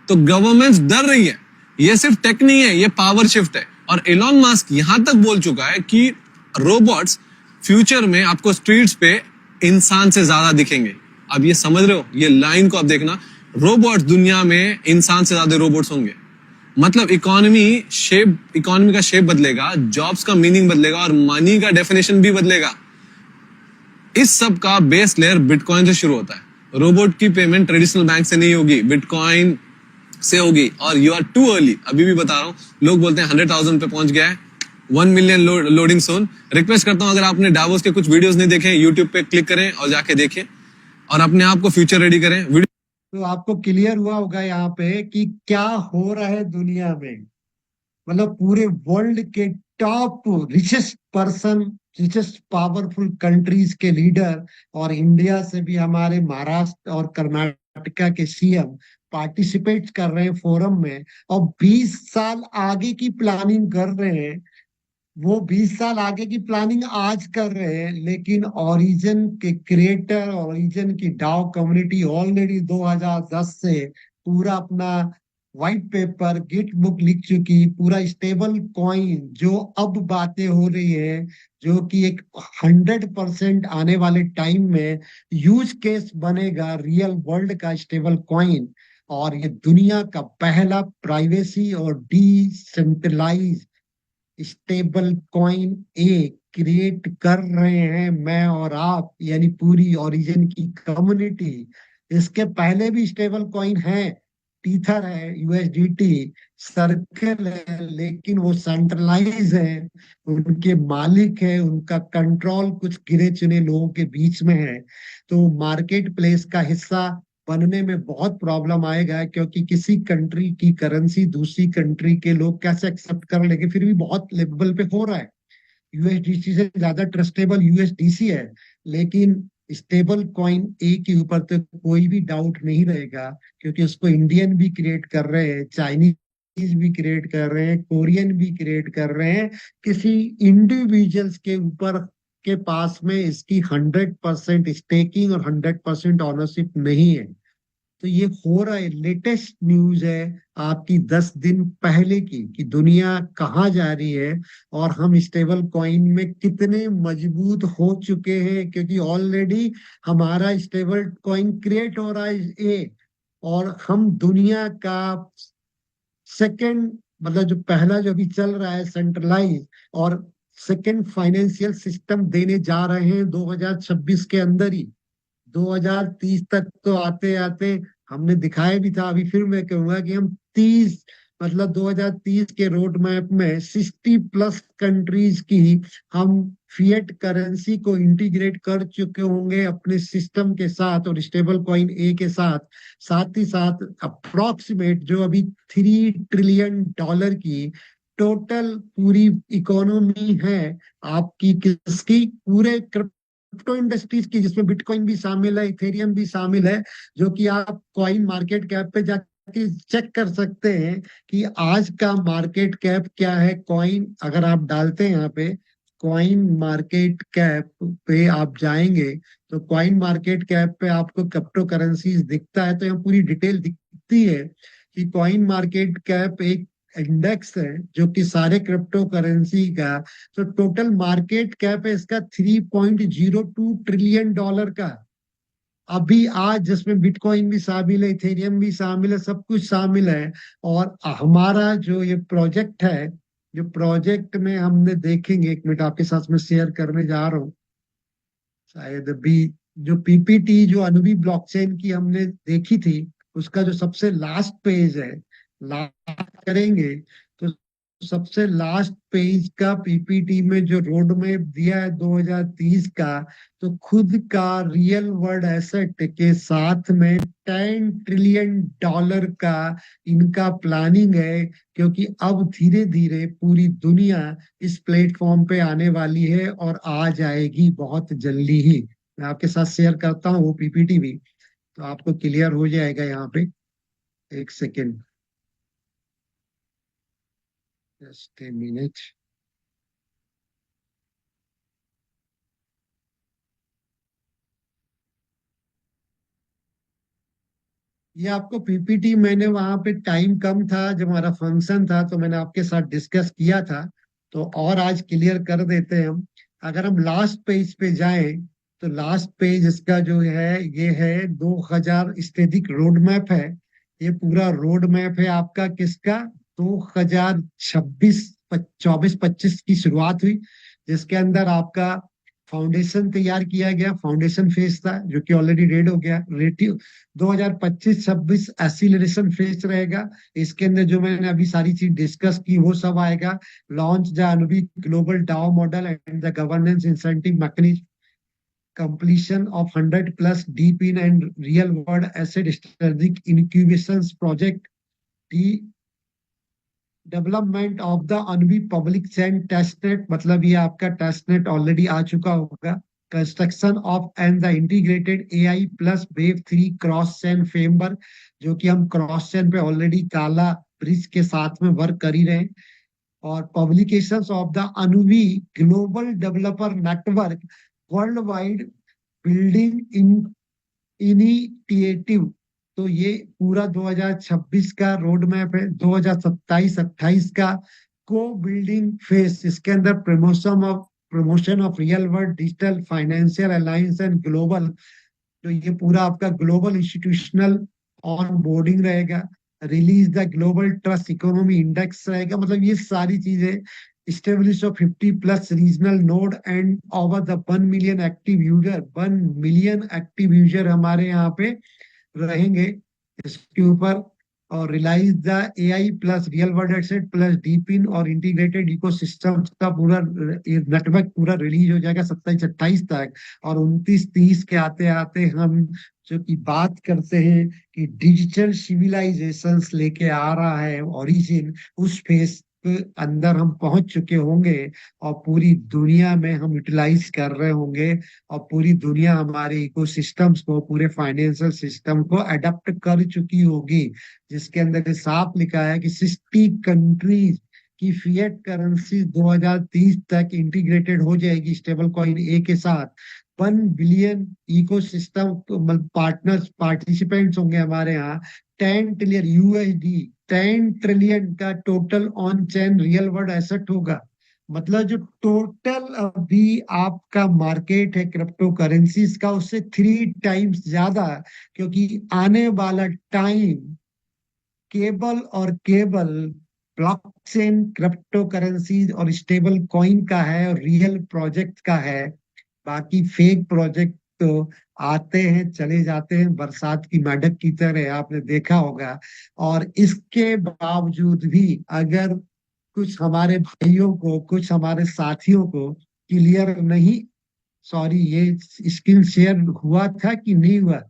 तो गवर्नमेंट्स डर रही है। ये सिर्फ टेक नहीं है, ये पावर शिफ्ट है। और एलॉन मस्क यहां तक बोल चुका है कि रोबोट्स फ्यूचर में आपको स्ट्रीट्स पे इंसान से ज्यादा दिखेंगे। अब ये समझ रहे हो, ये लाइन को आप देखना, रोबोट्स दुनिया में इंसान से ज्यादा रोबोट्स होंगे। मतलब इकोनॉमी का शेप बदलेगा, जॉब्स का मीनिंग बदलेगा और मनी का डेफिनेशन भी बदलेगा। इस सब का बेस लेयर बिटकॉइन से शुरू होता है। रोबोट की पेमेंट ट्रेडिशनल बैंक से नहीं होगी, बिटकॉइन से होगी। और यू आर टू अर्ली, अभी भी बता रहा हूं। लोग बोलते हैं 100,000 पे पहुंच गया है, 1 मिलियन लोडिंग सोन। रिक्वेस्ट करता हूं, अगर आपने डावोस के कुछ वीडियोस नहीं देखे, यूट्यूब पे क्लिक करें और जाके देखें और अपने आप को फ्यूचर रेडी करें। तो आपको क्लियर हुआ होगा यहाँ पे कि क्या हो रहा है दुनिया में। मतलब पूरे वर्ल्ड के top richest person, richest powerful countries के लीडर, और इंडिया से भी हमारे महाराष्ट्र और कर्नाटका के सीएम पार्टिसिपेट कर रहे हैं फोरम में, और 20 साल आगे की प्लानिंग कर रहे हैं। वो 20 साल आगे की प्लानिंग आज कर रहे हैं, लेकिन ओरिजिन के क्रिएटर, ओरिजिन की डाओ कम्युनिटी ऑलरेडी 2010 से पूरा अपना व्हाइट पेपर, गिट बुक लिख चुकी। पूरा स्टेबल कॉइन जो अब बातें हो रही है, जो कि एक 100% आने वाले टाइम में यूज केस बनेगा रियल वर्ल्ड का स्टेबल कॉइन। और ये दुनिया का पहला प्राइवेसी और डिसेंट्रलाइज स्टेबल कॉइन ए क्रिएट कर रहे हैं मैं और आप, यानी पूरी ओरिजिन की कम्युनिटी। इसके पहले भी स्टेबल कॉइन है, टीथर है, यूएसडीटी, सर्कल है, लेकिन वो सेंट्रलाइज है, उनके मालिक है, उनका कंट्रोल कुछ गिने चुने लोगों के बीच में है। तो मार्केट प्लेस का हिस्सा बनने में बहुत प्रॉब्लम आएगा, क्योंकि किसी कंट्री की करेंसी दूसरी कंट्री के लोग कैसे एक्सेप्ट कर लेंगे। फिर भी बहुत लेवल पे हो रहा है, यूएसडीसी से ज्यादा ट्रस्टेबल यूएसडीसी है, लेकिन स्टेबल कॉइन ए के ऊपर तो कोई भी डाउट नहीं रहेगा, क्योंकि उसको इंडियन भी क्रिएट कर रहे हैं, चाइनीज भी क्रिएट कर रहे हैं, कोरियन भी क्रिएट कर रहे हैं। किसी इंडिविजुअल्स के ऊपर के पास में इसकी 100% स्टेकिंग और 100% ऑनरशिप नहीं है। तो ये हो रहा है, लेटेस्ट न्यूज है आपकी 10 दिन पहले की, कि दुनिया कहाँ जा रही है और हम स्टेबल कॉइन में कितने मजबूत हो चुके हैं, क्योंकि ऑलरेडी हमारा स्टेबल कॉइन क्रिएट हो रहा है और हम दुनिया का सेकंड, मतलब जो पहला जो भी चल रहा है सेंट्रलाइज, और सेकंड फाइनेंशियल सिस्टम देने जा रहे हैं 2026 के अंदर ही। 2030 तक तो आते आते हमने दिखाया भी था, अभी फिर मैं कहूंगा कि हम 30, मतलब 2030 के रोड मैप में 60+ कंट्रीज की हम फिएट करेंसी को इंटीग्रेट कर चुके होंगे अपने सिस्टम के साथ और स्टेबल कॉइन ए के साथ। साथ ही साथ अप्रोक्सीमेट जो अभी $3 ट्रिलियन की टोटल पूरी इकोनॉमी है आपकी, किसकी, पूरे क्रिप्टो इंडस्ट्रीज की, जिसमें बिटकॉइन भी शामिल है, इथेरियम भी शामिल है, जो कि आप कॉइन मार्केट कैप पे जाके चेक कर सकते हैं कि आज का मार्केट कैप क्या है। कॉइन अगर आप डालते हैं यहाँ पे, कॉइन मार्केट कैप पे आप जाएंगे तो कॉइन मार्केट कैप पे आपको क्रिप्टो करेंसीज दिखता है, तो यहाँ पूरी डिटेल दिखती है कि कॉइन मार्केट कैप एक इंडेक्स है जो कि सारे क्रिप्टो करेंसी का, तो टोटल मार्केट कैप है इसका $3.02 ट्रिलियन का अभी आज, जिसमें बिटकॉइन भी शामिल है, इथेरियम भी शामिल है, सब कुछ शामिल है। और हमारा जो ये प्रोजेक्ट है, जो प्रोजेक्ट में हमने देखेंगे, एक मिनट आपके साथ में शेयर करने जा रहा हूँ शायद अभी, जो पीपीटी जो अनुबी ब्लॉकचेन की हमने देखी थी, उसका जो सबसे लास्ट पेज है, लास्ट करेंगे तो सबसे लास्ट पेज का पीपीटी में जो रोड मैप दिया है 2030 का, तो खुद का रियल वर्ल्ड एसेट के साथ में $10 ट्रिलियन का इनका प्लानिंग है, क्योंकि अब धीरे धीरे पूरी दुनिया इस प्लेटफॉर्म पे आने वाली है और आ जाएगी बहुत जल्दी ही। मैं आपके साथ शेयर करता हूँ वो पीपीटी भी, तो आपको क्लियर हो जाएगा यहाँ पे। एक सेकेंड, जस्ट ए मिनट। ये आपको पीपीटी मैंने वहां पे, टाइम कम था जब हमारा फंक्शन था, तो मैंने आपके साथ डिस्कस किया था, तो और आज क्लियर कर देते हैं हम। अगर हम लास्ट पेज पे जाएं तो लास्ट पेज इसका जो है ये है 2000 स्टेटिक रोड मैप है। ये पूरा रोड मैप है आपका किसका, 2026 24 25 की शुरुआत हुई, जिसके अंदर आपका फाउंडेशन तैयार किया गया, फाउंडेशन फेज था जो कि ऑलरेडी रेड हो गया। रेटिव 2025-26 एसिलरेशन फेज रहेगा, इसके अंदर जो मैंने अभी सारी चीज डिस्कस की वो सब आएगा। Launch the Anubi global DAO model and the governance incentive mechanism, completion of 100+ deep in and real world asset strategic incubations project, the development of the Anubi public chain testnet, मतलब ये आपका testnet already आ चुका होगा। Construction of and the integrated AI plus web 3 cross chain framework, जो कि हम cross चैन पे ऑलरेडी काला ब्रिज के साथ में वर्क कर ही रहे हैं। और publications of the Anubi global developer network world wide building in initiative, तो ये पूरा 2026 का रोड मैप है। 2027-28 का को बिल्डिंग फेस, इसके अंदर promotion of real world digital financial alliance and global, तो ये पूरा आपका ग्लोबल इंस्टीट्यूशनल ऑन बोर्डिंग रहेगा। Release the global trust economy index रहेगा, मतलब ये सारी चीजें। establish of 50+ regional node and over the 1 million active user, 1 million active user हमारे यहाँ पे रहेंगे इसके ऊपर। और realise the AI plus real world asset plus deep in और इंटीग्रेटेड इकोसिस्टम का पूरा नेटवर्क पूरा रिलीज हो जाएगा 27-28 तक। और 29-30 के आते आते हम जो कि बात करते हैं कि डिजिटल सिविलाइजेशंस लेके आ रहा है ओरिजिन, उस फेस के अंदर हम पहुंच चुके होंगे और पूरी दुनिया में हम यूटिलाइज कर रहे होंगे, और पूरी दुनिया हमारे इकोसिस्टम्स को, पूरे फाइनेंशियल सिस्टम को अडेप्ट कर चुकी होगी, जिसके अंदर ये साफ लिखा है कि 60 कंट्रीज की फिएट करेंसी 2030 तक इंटीग्रेटेड हो जाएगी स्टेबल कॉइन ए के साथ। 1 बिलियन इकोसिस्टम पार्टनर्स पार्टिसिपेंट्स होंगे हमारे यहाँ। 10 ट्रिलियन USD, 10 ट्रिलियन का total on chain real world asset होगा। मतलब जो टोटल अभी आपका मार्केट है क्रिप्टो करेंसीज का, उससे 3 टाइम्स ज्यादा, क्योंकि आने वाला टाइम केबल और केबल ब्लॉकचेन क्रिप्टो करेंसीज और स्टेबल कॉइन का है और रियल प्रोजेक्ट का है। बाकी फेक प्रोजेक्ट तो आते हैं चले जाते हैं, बरसात की मेंढक की तरह, आपने देखा होगा। और इसके बावजूद भी अगर कुछ हमारे भाइयों को, कुछ हमारे साथियों को क्लियर नहीं, सॉरी, ये स्क्रीन शेयर हुआ था कि नहीं हुआ?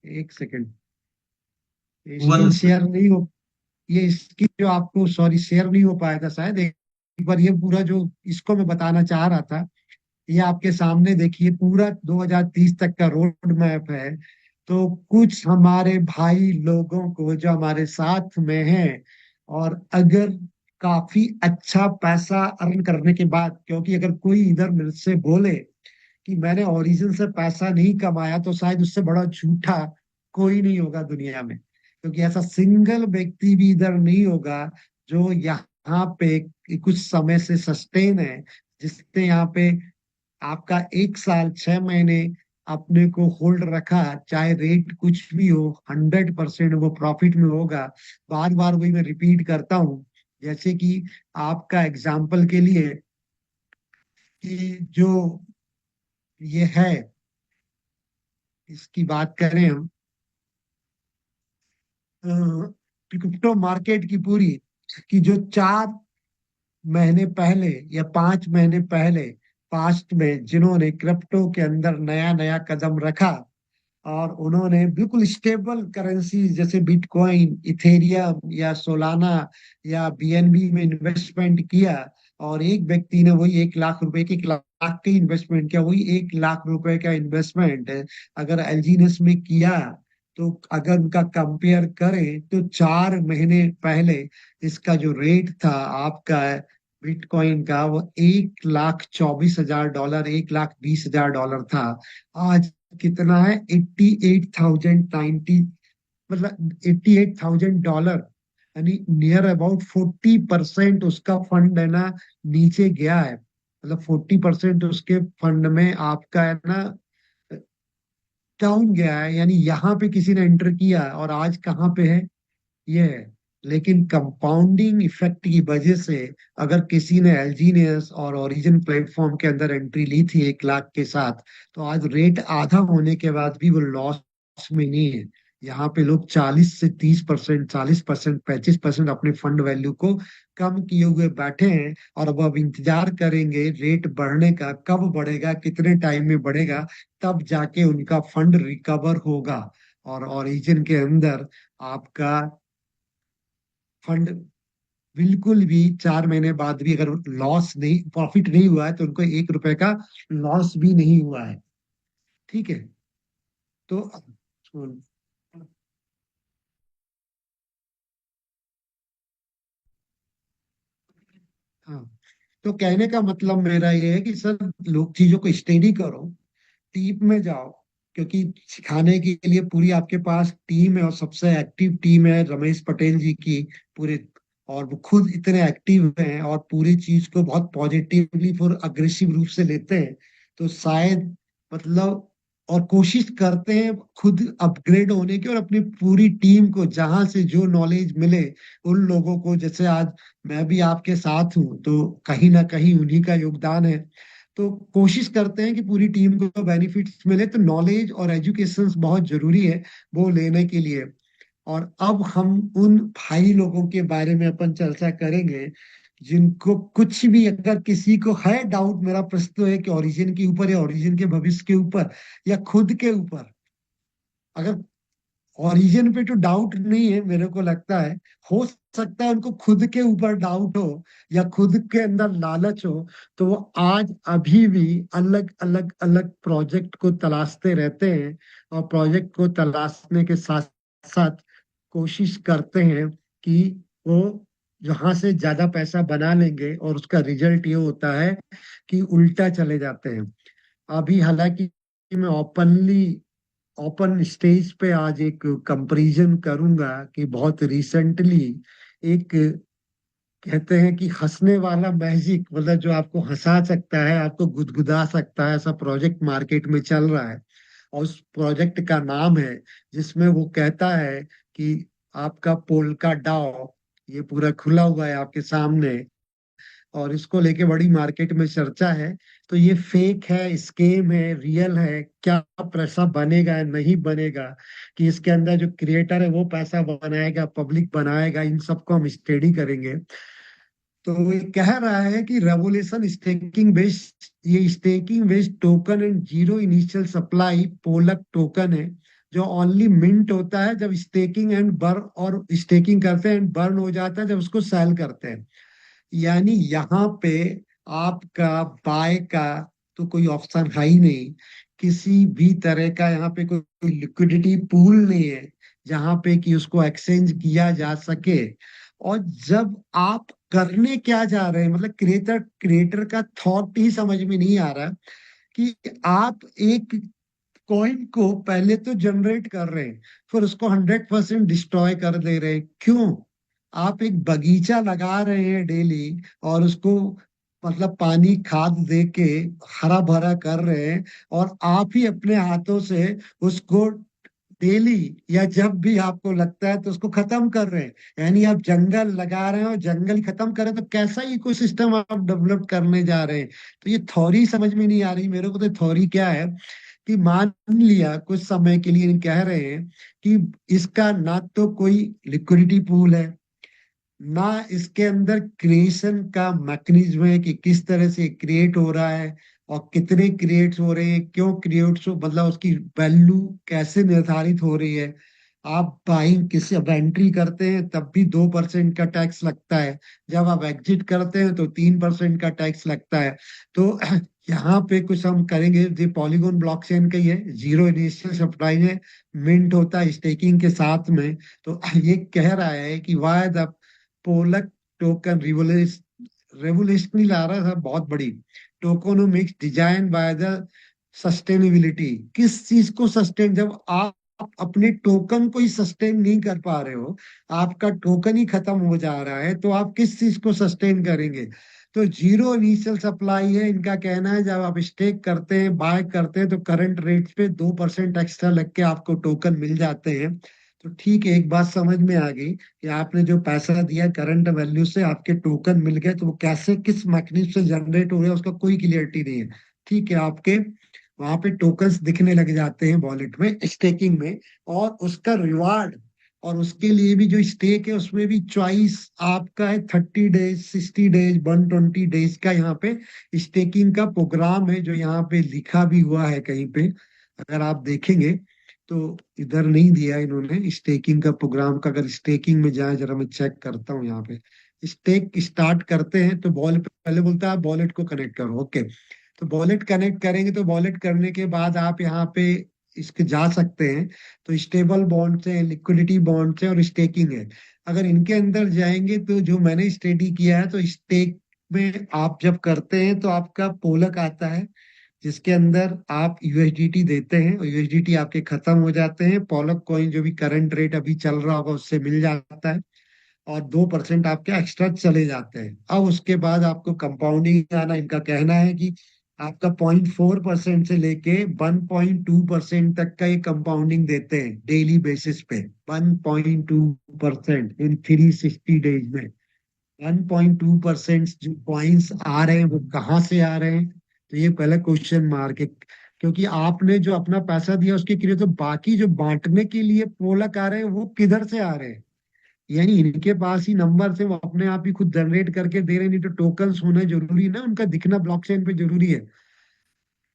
एक सेकंड, स्क्रीन शेयर नहीं हो, ये इसकी जो आपको, सॉरी, शेयर नहीं हो पाया था शायद। एक बार ये पूरा जो इसको मैं बताना चाह रहा था, ये आपके सामने देखिए, पूरा 2030 तक का रोड मैप है। तो कुछ हमारे भाई लोगों को जो हमारे साथ में हैं, और अगर काफी अच्छा पैसा अर्न करने के बाद, क्योंकि अगर कोई इधर मेरे से बोले कि मैंने ओरिजिन से पैसा नहीं कमाया, तो शायद उससे बड़ा झूठा कोई नहीं होगा दुनिया में, क्योंकि ऐसा सिंगल व्यक्ति भी इधर नहीं होगा जो यहाँ पे कुछ समय से सस्टेन है, जिसने यहाँ पे आपका 1 साल 6 महीने अपने को होल्ड रखा, चाहे रेट कुछ भी हो, 100% वो प्रॉफिट में होगा। बार बार वही मैं रिपीट करता हूँ, जैसे कि आपका एग्जाम्पल के लिए, कि जो ये है, इसकी बात करें हम, क्रिप्टो मार्केट की पूरी, कि जो 4 महीने पहले या 5 महीने पहले पास्ट में जिन्होंने क्रिप्टो के अंदर नया नया कदम रखा, और उन्होंने बिल्कुल स्टेबल करेंसी जैसे बिटकॉइन, इथेरियम या सोलाना या बीएनबी में इन्वेस्टमेंट किया, और एक व्यक्ति ने वही 1 लाख रुपए की, 1 लाख का इन्वेस्टमेंट किया, वही 1 लाख रुपए का इन्वेस्टमेंट अगर एलजी ने में किया, तो अगर उनका कंपेयर करें तो 4 महीने पहले इसका जो रेट था आपका बिटकॉइन का, वो $1,24,000, $1,20,000 था। आज कितना है? 88,090, मतलब $88,000, यानी नियर अबाउट 40% उसका फंड है ना नीचे गया है। मतलब 40% उसके फंड में आपका है ना डाउन गया है, यानी यहाँ पे किसी ने एंटर किया और आज कहाँ पे है, ये है। लेकिन कंपाउंडिंग इफेक्ट की वजह से, अगर किसी ने एलजीनियस और ओरिजिन प्लेटफॉर्म के अंदर एंट्री ली थी 1 लाख के साथ, तो आज रेट आधा होने के बाद भी वो लॉस में नहीं है। यहाँ पे लोग 40 से 30%, 40%, 35% अपने फंड वैल्यू को कम किए हुए बैठे हैं, और अब इंतजार करेंगे रेट बढ़ने का, कब बढ़ेगा, कितने टाइम में बढ़ेगा, तब जाके उनका फंड रिकवर होगा। और ओरिजिन के अंदर आपका फंड बिल्कुल भी 4 महीने बाद भी अगर लॉस नहीं, प्रॉफिट नहीं हुआ है, तो उनको 1 रुपए का लॉस भी नहीं हुआ है। ठीक है। तो हाँ, तो कहने का मतलब मेरा ये है कि सर, लोग चीजों को स्टडी करो, टीम में जाओ, क्योंकि सिखाने के लिए पूरी आपके पास टीम है, और सबसे एक्टिव टीम है रमेश पटेल जी की पूरे। और वो खुद इतने एक्टिव हैं और पूरी चीज को बहुत पॉजिटिवली और अग्रेसिव रूप से लेते हैं, तो शायद, मतलब, और कोशिश करते हैं खुद अपग्रेड होने की, और अपनी पूरी टीम को जहां से जो नॉलेज मिले उन लोगों को, जैसे आज मैं भी आपके साथ हूँ, तो कहीं ना कहीं उन्हीं का योगदान है। तो कोशिश करते हैं कि पूरी टीम को बेनिफिट्स मिले, तो नॉलेज और एजुकेशन बहुत जरूरी है वो लेने के लिए। और अब हम उन भाई लोगों के बारे में अपन चर्चा करेंगे, जिनको कुछ भी, अगर किसी को है डाउट, मेरा प्रश्न तो है कि ओरिजिन के ऊपर या ओरिजिन के भविष्य के ऊपर या खुद के ऊपर, अगर ओरिजिन पे तो डाउट नहीं है मेरे को लगता है। हो सकता है उनको खुद के ऊपर डाउट हो या खुद के अंदर लालच हो, तो वो आज अभी भी अलग अलग अलग प्रोजेक्ट को तलाशते रहते हैं, और प्रोजेक्ट को तलाशने के साथ साथ कोशिश करते हैं कि वो जहां से ज्यादा पैसा बना लेंगे, और उसका रिजल्ट ये होता है कि उल्टा चले जाते हैं। अभी हालांकि मैं ओपन स्टेज पे आज एक कंपैरिजन करूंगा कि बहुत रिसेंटली एक, कहते हैं कि हंसने वाला मैजिक, मतलब जो आपको हंसा सकता है, आपको गुदगुदा सकता है, ऐसा प्रोजेक्ट मार्केट में चल रहा है। और उस प्रोजेक्ट का नाम है, जिसमें वो कहता है कि आपका पोल्का डाउ, ये पूरा खुला हुआ है आपके सामने, और इसको लेके बड़ी मार्केट में चर्चा है। तो ये फेक है, स्केम है, रियल है, क्या पैसा बनेगा या नहीं बनेगा, कि इसके अंदर जो क्रिएटर है वो पैसा बनाएगा, पब्लिक बनाएगा, इन सबको हम स्टडी करेंगे। तो ये कह रहा है कि रेवोल्यूशन स्टेकिंग बेस्ड, ये staking based token and zero initial supply Polk token है, जो ओनली मिंट होता है जब स्टेकिंग एंड बर्न, और स्टेकिंग करते हैं एंड बर्न हो जाता है जब उसको सेल करते हैं। यानी यहाँ पे आपका बाय का तो कोई ऑप्शन है ही नहीं। किसी भी तरह का यहाँ पे कोई लिक्विडिटी पूल नहीं है जहाँ पे कि उसको एक्सचेंज किया जा सके। और जब आप करने क्या जा रहे हैं, मतलब क्रिएटर क्रिएटर का थॉट ही समझ में नहीं आ रहा कि आप एक कॉइन को पहले तो जनरेट कर रहे हैं, फिर उसको 100% डिस्ट्रॉय कर दे रहे हैं। क्यों? आप एक बगीचा लगा रहे हैं डेली, और उसको मतलब पानी खाद दे के हरा भरा कर रहे हैं, और आप ही अपने हाथों से उसको डेली या जब भी आपको लगता है तो उसको खत्म कर रहे हैं। यानी आप जंगल लगा रहे हैं और जंगल ही खत्म कर रहे हैं, तो कैसा इकोसिस्टम आप डेवलप करने जा रहे हैं? तो ये थ्योरी समझ में नहीं आ रही मेरे को। तो थ्योरी क्या है कि मान लिया कुछ समय के लिए कह रहे हैं कि इसका ना तो कोई लिक्विडिटी पूल है, ना इसके अंदर क्रिएशन का मैकेनिज्म है कि किस तरह से क्रिएट हो रहा है, और कितने क्रिएट्स हो रहे हैं, क्यों क्रिएट्स हो, मतलब उसकी वैल्यू कैसे निर्धारित हो रही है। आप बाइंग किसी, अब एंट्री करते हैं तब भी 2% का टैक्स लगता है, जब आप एग्जिट करते हैं तो 3% का टैक्स लगता है। तो यहाँ पे कुछ हम करेंगे, ये पॉलीगॉन ब्लॉकचेन का ही है, जीरो इनिशियल सप्लाई है, मिंट होता है स्टेकिंग के साथ में। तो ये कह रहा है कि why the Polk token revolutionary ला रहा था, बहुत बड़ी tokenomics design by the sustainability. किस चीज को सस्टेन, जब आप अपने टोकन को ही सस्टेन नहीं कर पा रहे हो, आपका टोकन ही खत्म हो जा रहा है, तो आप किस चीज को सस्टेन करेंगे? तो जीरो इनिशियल सप्लाई है इनका कहना है। जब आप स्टेक करते हैं, बाय करते हैं, तो करंट रेट पे 2% एक्स्ट्रा लग के आपको टोकन मिल जाते हैं। तो ठीक है, एक बात समझ में आ गई कि आपने जो पैसा दिया करंट वैल्यू से आपके टोकन मिल गए, तो वो कैसे किस मैकेनिज्म से जनरेट हो रहे हैं उसका कोई क्लियरिटी नहीं है। ठीक है, आपके वहां पे टोकन्स दिखने लग जाते हैं वॉलेट में, स्टेकिंग में, और उसका रिवार्ड, और उसके लिए भी जो स्टेक है उसमें भी चॉइस आपका है। 30 डेज, 60 डेज, 120 डेज का यहाँ पे स्टेकिंग का प्रोग्राम है, जो यहाँ पे लिखा भी हुआ है कहीं पे, अगर आप देखेंगे तो। इधर नहीं दिया इन्होंने स्टेकिंग का प्रोग्राम का। अगर स्टेकिंग में जाए, जरा मैं चेक करता हूँ यहाँ पे। स्टेक स्टार्ट करते हैं तो बॉल पहले बोलता है वॉलेट को कनेक्ट करो, ओके। तो वॉलेट कनेक्ट करेंगे, तो वॉलेट करने के बाद आप यहाँ पे इसके जा सकते हैं। तो स्टेबल बॉन्ड्स है, लिक्विडिटी बॉन्ड्स है, और स्टेकिंग है। अगर इनके अंदर जाएंगे तो जो मैंने स्टडी किया है, तो स्टेक में आप जब करते हैं तो आपका पोलक आता है, जिसके अंदर आप यूएसडीटी देते हैं, और यूएसडीटी आपके खत्म हो जाते हैं। पॉलक कॉइन जो भी करंट रेट अभी चल रहा होगा उससे मिल जाता है, और 2% आपके एक्स्ट्रा चले जाते हैं। अब उसके बाद आपको कंपाउंडिंग आना, इनका कहना है कि आपका 0.4% से लेके 1.2% तक का ये कंपाउंडिंग देते हैं डेली बेसिस पे। 1.2% इन 360 डेज में 1.2% जो पॉइंट्स आ रहे हैं वो कहाँ से आ रहे हैं? तो ये पहला क्वेश्चन मार्क है। क्योंकि आपने जो अपना पैसा दिया उसके लिए, तो बाकी जो बांटने के लिए पोलक आ रहे हैं वो किधर से आ रहे हैं? यानी इनके पास ही नंबर से वो अपने आप ही खुद जनरेट करके दे रहे हैं। नहीं तो टोकन्स होना जरूरी ना, उनका दिखना ब्लॉकचेन पे जरूरी है।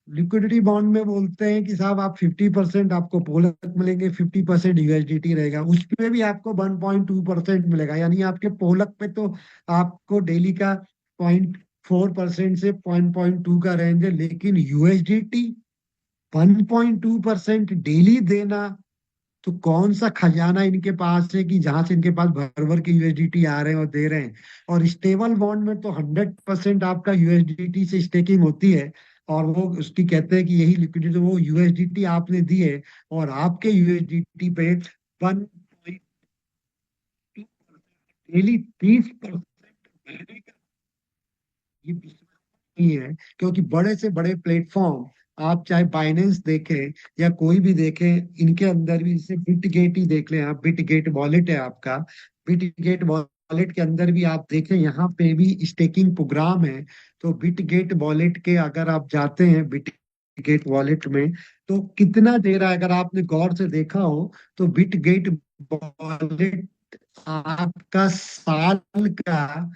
लिक्विडिटी बॉन्ड में बोलते हैं कि साहब आप 50% आपको पोलक मिलेंगे, 50% यूएसडीटी रहेगा, उसमें भी आपको 1.2% मिलेगा। यानी आपके पोलक पे तो आपको डेली का 0.4% से 0.2 का रेंज है, लेकिन यूएसडीटी 1.2% डेली देना, तो कौन सा खजाना इनके पास है कि जहां से इनके पास भर भर के यूएसडीटी आ रहे हैं और दे रहे हैं। और स्टेबल बॉन्ड में तो 100% आपका यूएसडीटी से स्टेकिंग होती है, और वो उसकी कहते हैं कि यही लिक्विडिटी, वो यूएसडीटी आपने दी है और आपके यूएसडीटी पे 1.2 डेली 30% ये नहीं है। क्योंकि बड़े से बड़े प्लेटफॉर्म, आप चाहे बाइनेंस देखें या कोई भी देखें, इनके अंदर भी, जैसे बिटगेट ही देख लें आप, बिटगेट वॉलेट है आपका, बिटगेट वॉलेट के अंदर भी आप देखें, यहाँ पे भी स्टेकिंग प्रोग्राम है। तो बिटगेट वॉलेट के अगर आप जाते हैं बिटगेट वॉलेट में, तो कितना दे रहा है, अगर आपने गौर से देखा हो तो बिटगेट वॉलेट आपका साल का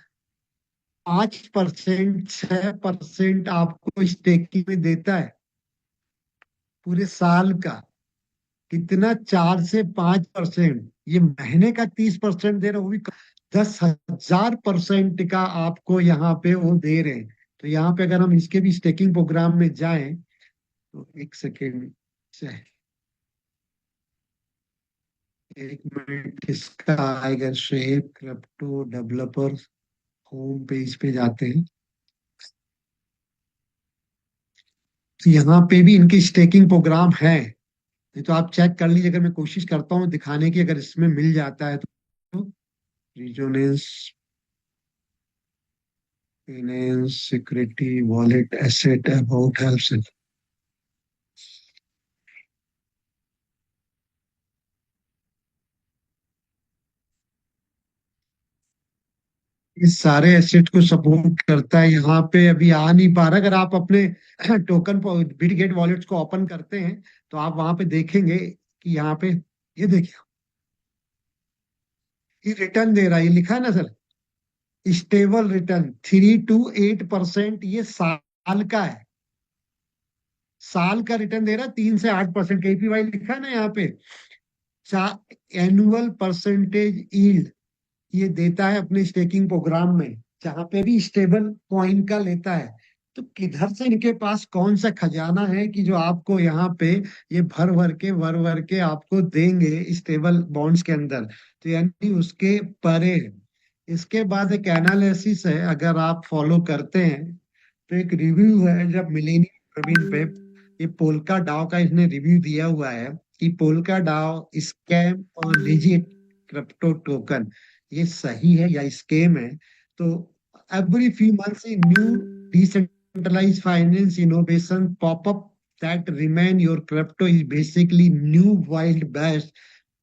5%, 6% आपको स्टेकिंग में देता है पूरे साल का। कितना, 4 से 5%। ये महीने का 30% दे रहे हैं, वो भी 10,000% का आपको यहाँ पे वो दे रहे हैं। तो यहाँ पे अगर हम इसके भी स्टेकिंग प्रोग्राम में जाएं, तो एक सेकेंड से, 1 मिनट, इसका आएगा shape crypto developer home page पे जाते हैं, तो यहाँ पे भी इनके स्टेकिंग प्रोग्राम है। ये तो आप चेक कर लीजिए, अगर मैं कोशिश करता हूँ दिखाने की, अगर इसमें मिल जाता है तो। Resonance, finance, security, wallet, asset, about, help. इस सारे एसेट को सपोर्ट करता है। यहाँ पे अभी आ नहीं पा रहा, अगर आप अपने टोकन बिटगेट वॉलेट्स को ओपन करते हैं तो आप वहां पे देखेंगे कि यहाँ पे, ये देखिए, ये रिटर्न दे रहा है, ये लिखा है ना सर, स्टेबल रिटर्न 3 to 8%, ये साल का है। साल का रिटर्न दे रहा है 3 से 8%, केपीवाई लिखा है ना यहाँ पे, एनुअल परसेंटेज यील्ड ये देता है अपने स्टेकिंग प्रोग्राम में, जहां पे भी स्टेबल कॉइन का लेता है। तो किधर से इनके पास कौन सा खजाना है कि जो आपको यहाँ पे ये भर भर के आपको देंगे स्टेबल बॉन्ड्स के अंदर। तो यानी उसके परे है। इसके बाद एक एनालिसिस है, अगर आप फॉलो करते हैं तो एक रिव्यू है, जब मिलेनियम प्रवीण पे, ये पोल्का डाओ का इसने रिव्यू दिया हुआ है कि पोल्का डाओ स्कैम और लेजिट क्रिप्टो टोकन, ये सही है या स्कैम है। तो every few months new decentralised finance innovation pop up that remind your crypto is basically new wild best,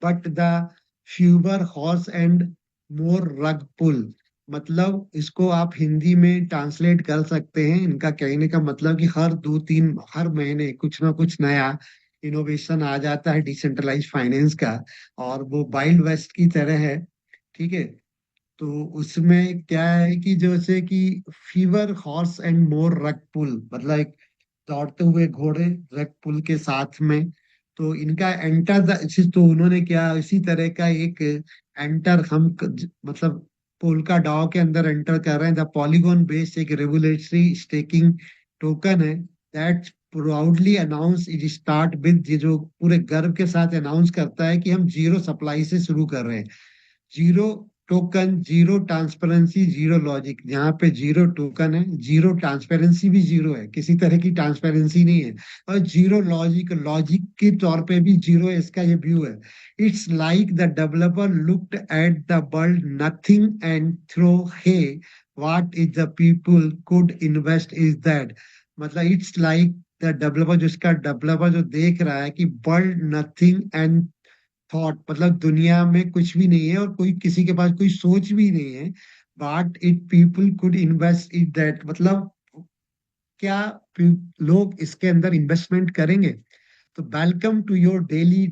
but the fewer horse and more rug pull. मतलब इसको आप हिंदी में ट्रांसलेट कर सकते हैं, इनका कहने का मतलब कि हर 2-3, हर महीने कुछ ना कुछ नया इनोवेशन आ जाता है डिसेंट्रलाइज फाइनेंस का, और वो वाइल्ड वेस्ट की तरह है। ठीक है। तो उसमें क्या है कि जैसे कि fever horse and more rug pull, मतलब एक दौड़ते हुए घोड़े रग पुल के साथ में। तो इनका एंटर द, तो उन्होंने क्या, इसी तरह का एक एंटर हम मतलब पोल्का डॉ के अंदर एंटर कर रहे हैं। द पॉलीगॉन बेस्ड एक रेगुलेटरी स्टेकिंग टोकन है that proudly announce it start with, ये जो पूरे गर्व के साथ अनाउंस करता है कि हम जीरो सप्लाई से शुरू कर रहे हैं। Zero token, zero transparency, zero logic. यहाँ पे जीरो टोकन है, जीरो ट्रांसपेरेंसी भी जीरो है, किसी तरह की ट्रांसपेरेंसी नहीं है, और जीरो लॉजिक, लॉजिक के तौर पे भी जीरो है। इसका ये व्यू है, it's like the developer looked at the world nothing and throw hey what is the people could invest is that. मतलब इट्स लाइक द डेवलपर, जो इसका डेवलपर जो देख रहा है कि वर्ल्ड नथिंग एंड थॉट, मतलब दुनिया में कुछ भी नहीं है और कोई किसी के पास कोई सोच भी नहीं है, but it people could invest in that, मतलब क्या लोग इसके अंदर इन्वेस्टमेंट करेंगे। तो वेलकम टू योर डेली,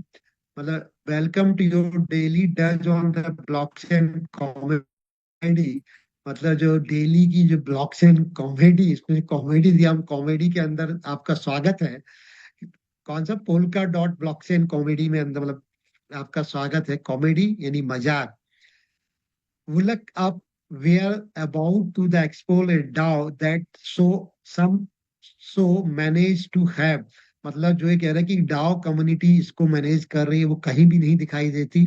मतलब welcome to your daily dose on the blockchain comedy, मतलब जो डेली की जो ब्लॉकचेन कॉमेडी, इसमें कॉमेडी दिया, हम कॉमेडी के अंदर आपका स्वागत है। कौन सा पोल्का डॉट ब्लॉकचेन कॉमेडी में अंदर, मतलब आपका स्वागत है। कॉमेडी यानी मजाक। वो look up, we are about to the explore a DAO that some so manage to have, मतलब जो ये कह रहा है कि डाओ कम्युनिटी इसको मैनेज कर रही है, वो कहीं भी नहीं दिखाई देती।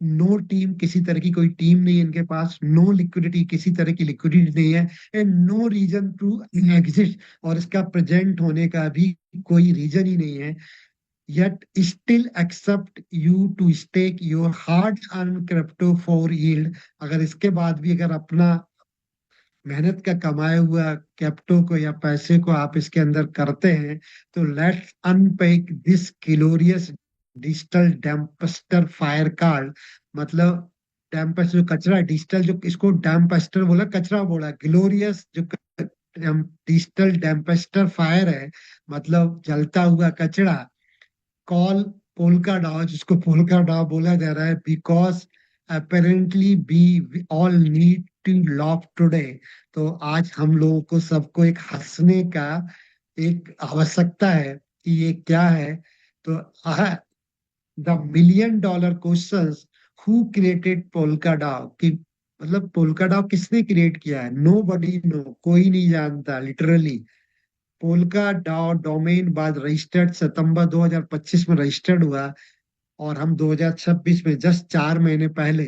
नो टीम, किसी तरह की कोई टीम नहीं है इनके पास। नो लिक्विडिटी, किसी तरह की लिक्विडिटी नहीं है। And no reason to exist, और इसका प्रेजेंट होने का भी कोई रीजन ही नहीं है। yet still accept you to stake your hard-earned crypto for yield। अगर इसके बाद भी अगर अपना मेहनत का कमाया हुआ कैप्टो को या पैसे को आप इसके अंदर करते हैं, तो let's unpack this glorious digital dumpster fire card. मतलब डैम्पस्टर जो कचरा, डिजिटल जो, इसको डैम्पस्टर बोला, कचरा बोला। ग्लोरियस जो डिजिटल डैम्पस्टर फायर है, मतलब जलता हुआ कचरा। कॉल पोल्का डॉ, जिसको पोल्का डॉ बोला जा रहा है, because apparently we all need to laugh today. तो आज हम लोगों को सबको एक हंसने का एक आवश्यकता है कि ये क्या है। तो the million dollar questions, who created polka डॉ, कि मतलब पोल्का डॉ किसने क्रिएट किया है? नो बडी नो, कोई नहीं जानता लिटरली। पोल्का डॉ डोमेन बाद रजिस्टर्ड सितंबर 2025 में रजिस्टर्ड हुआ, और हम 2026 में जस्ट 4 महीने पहले,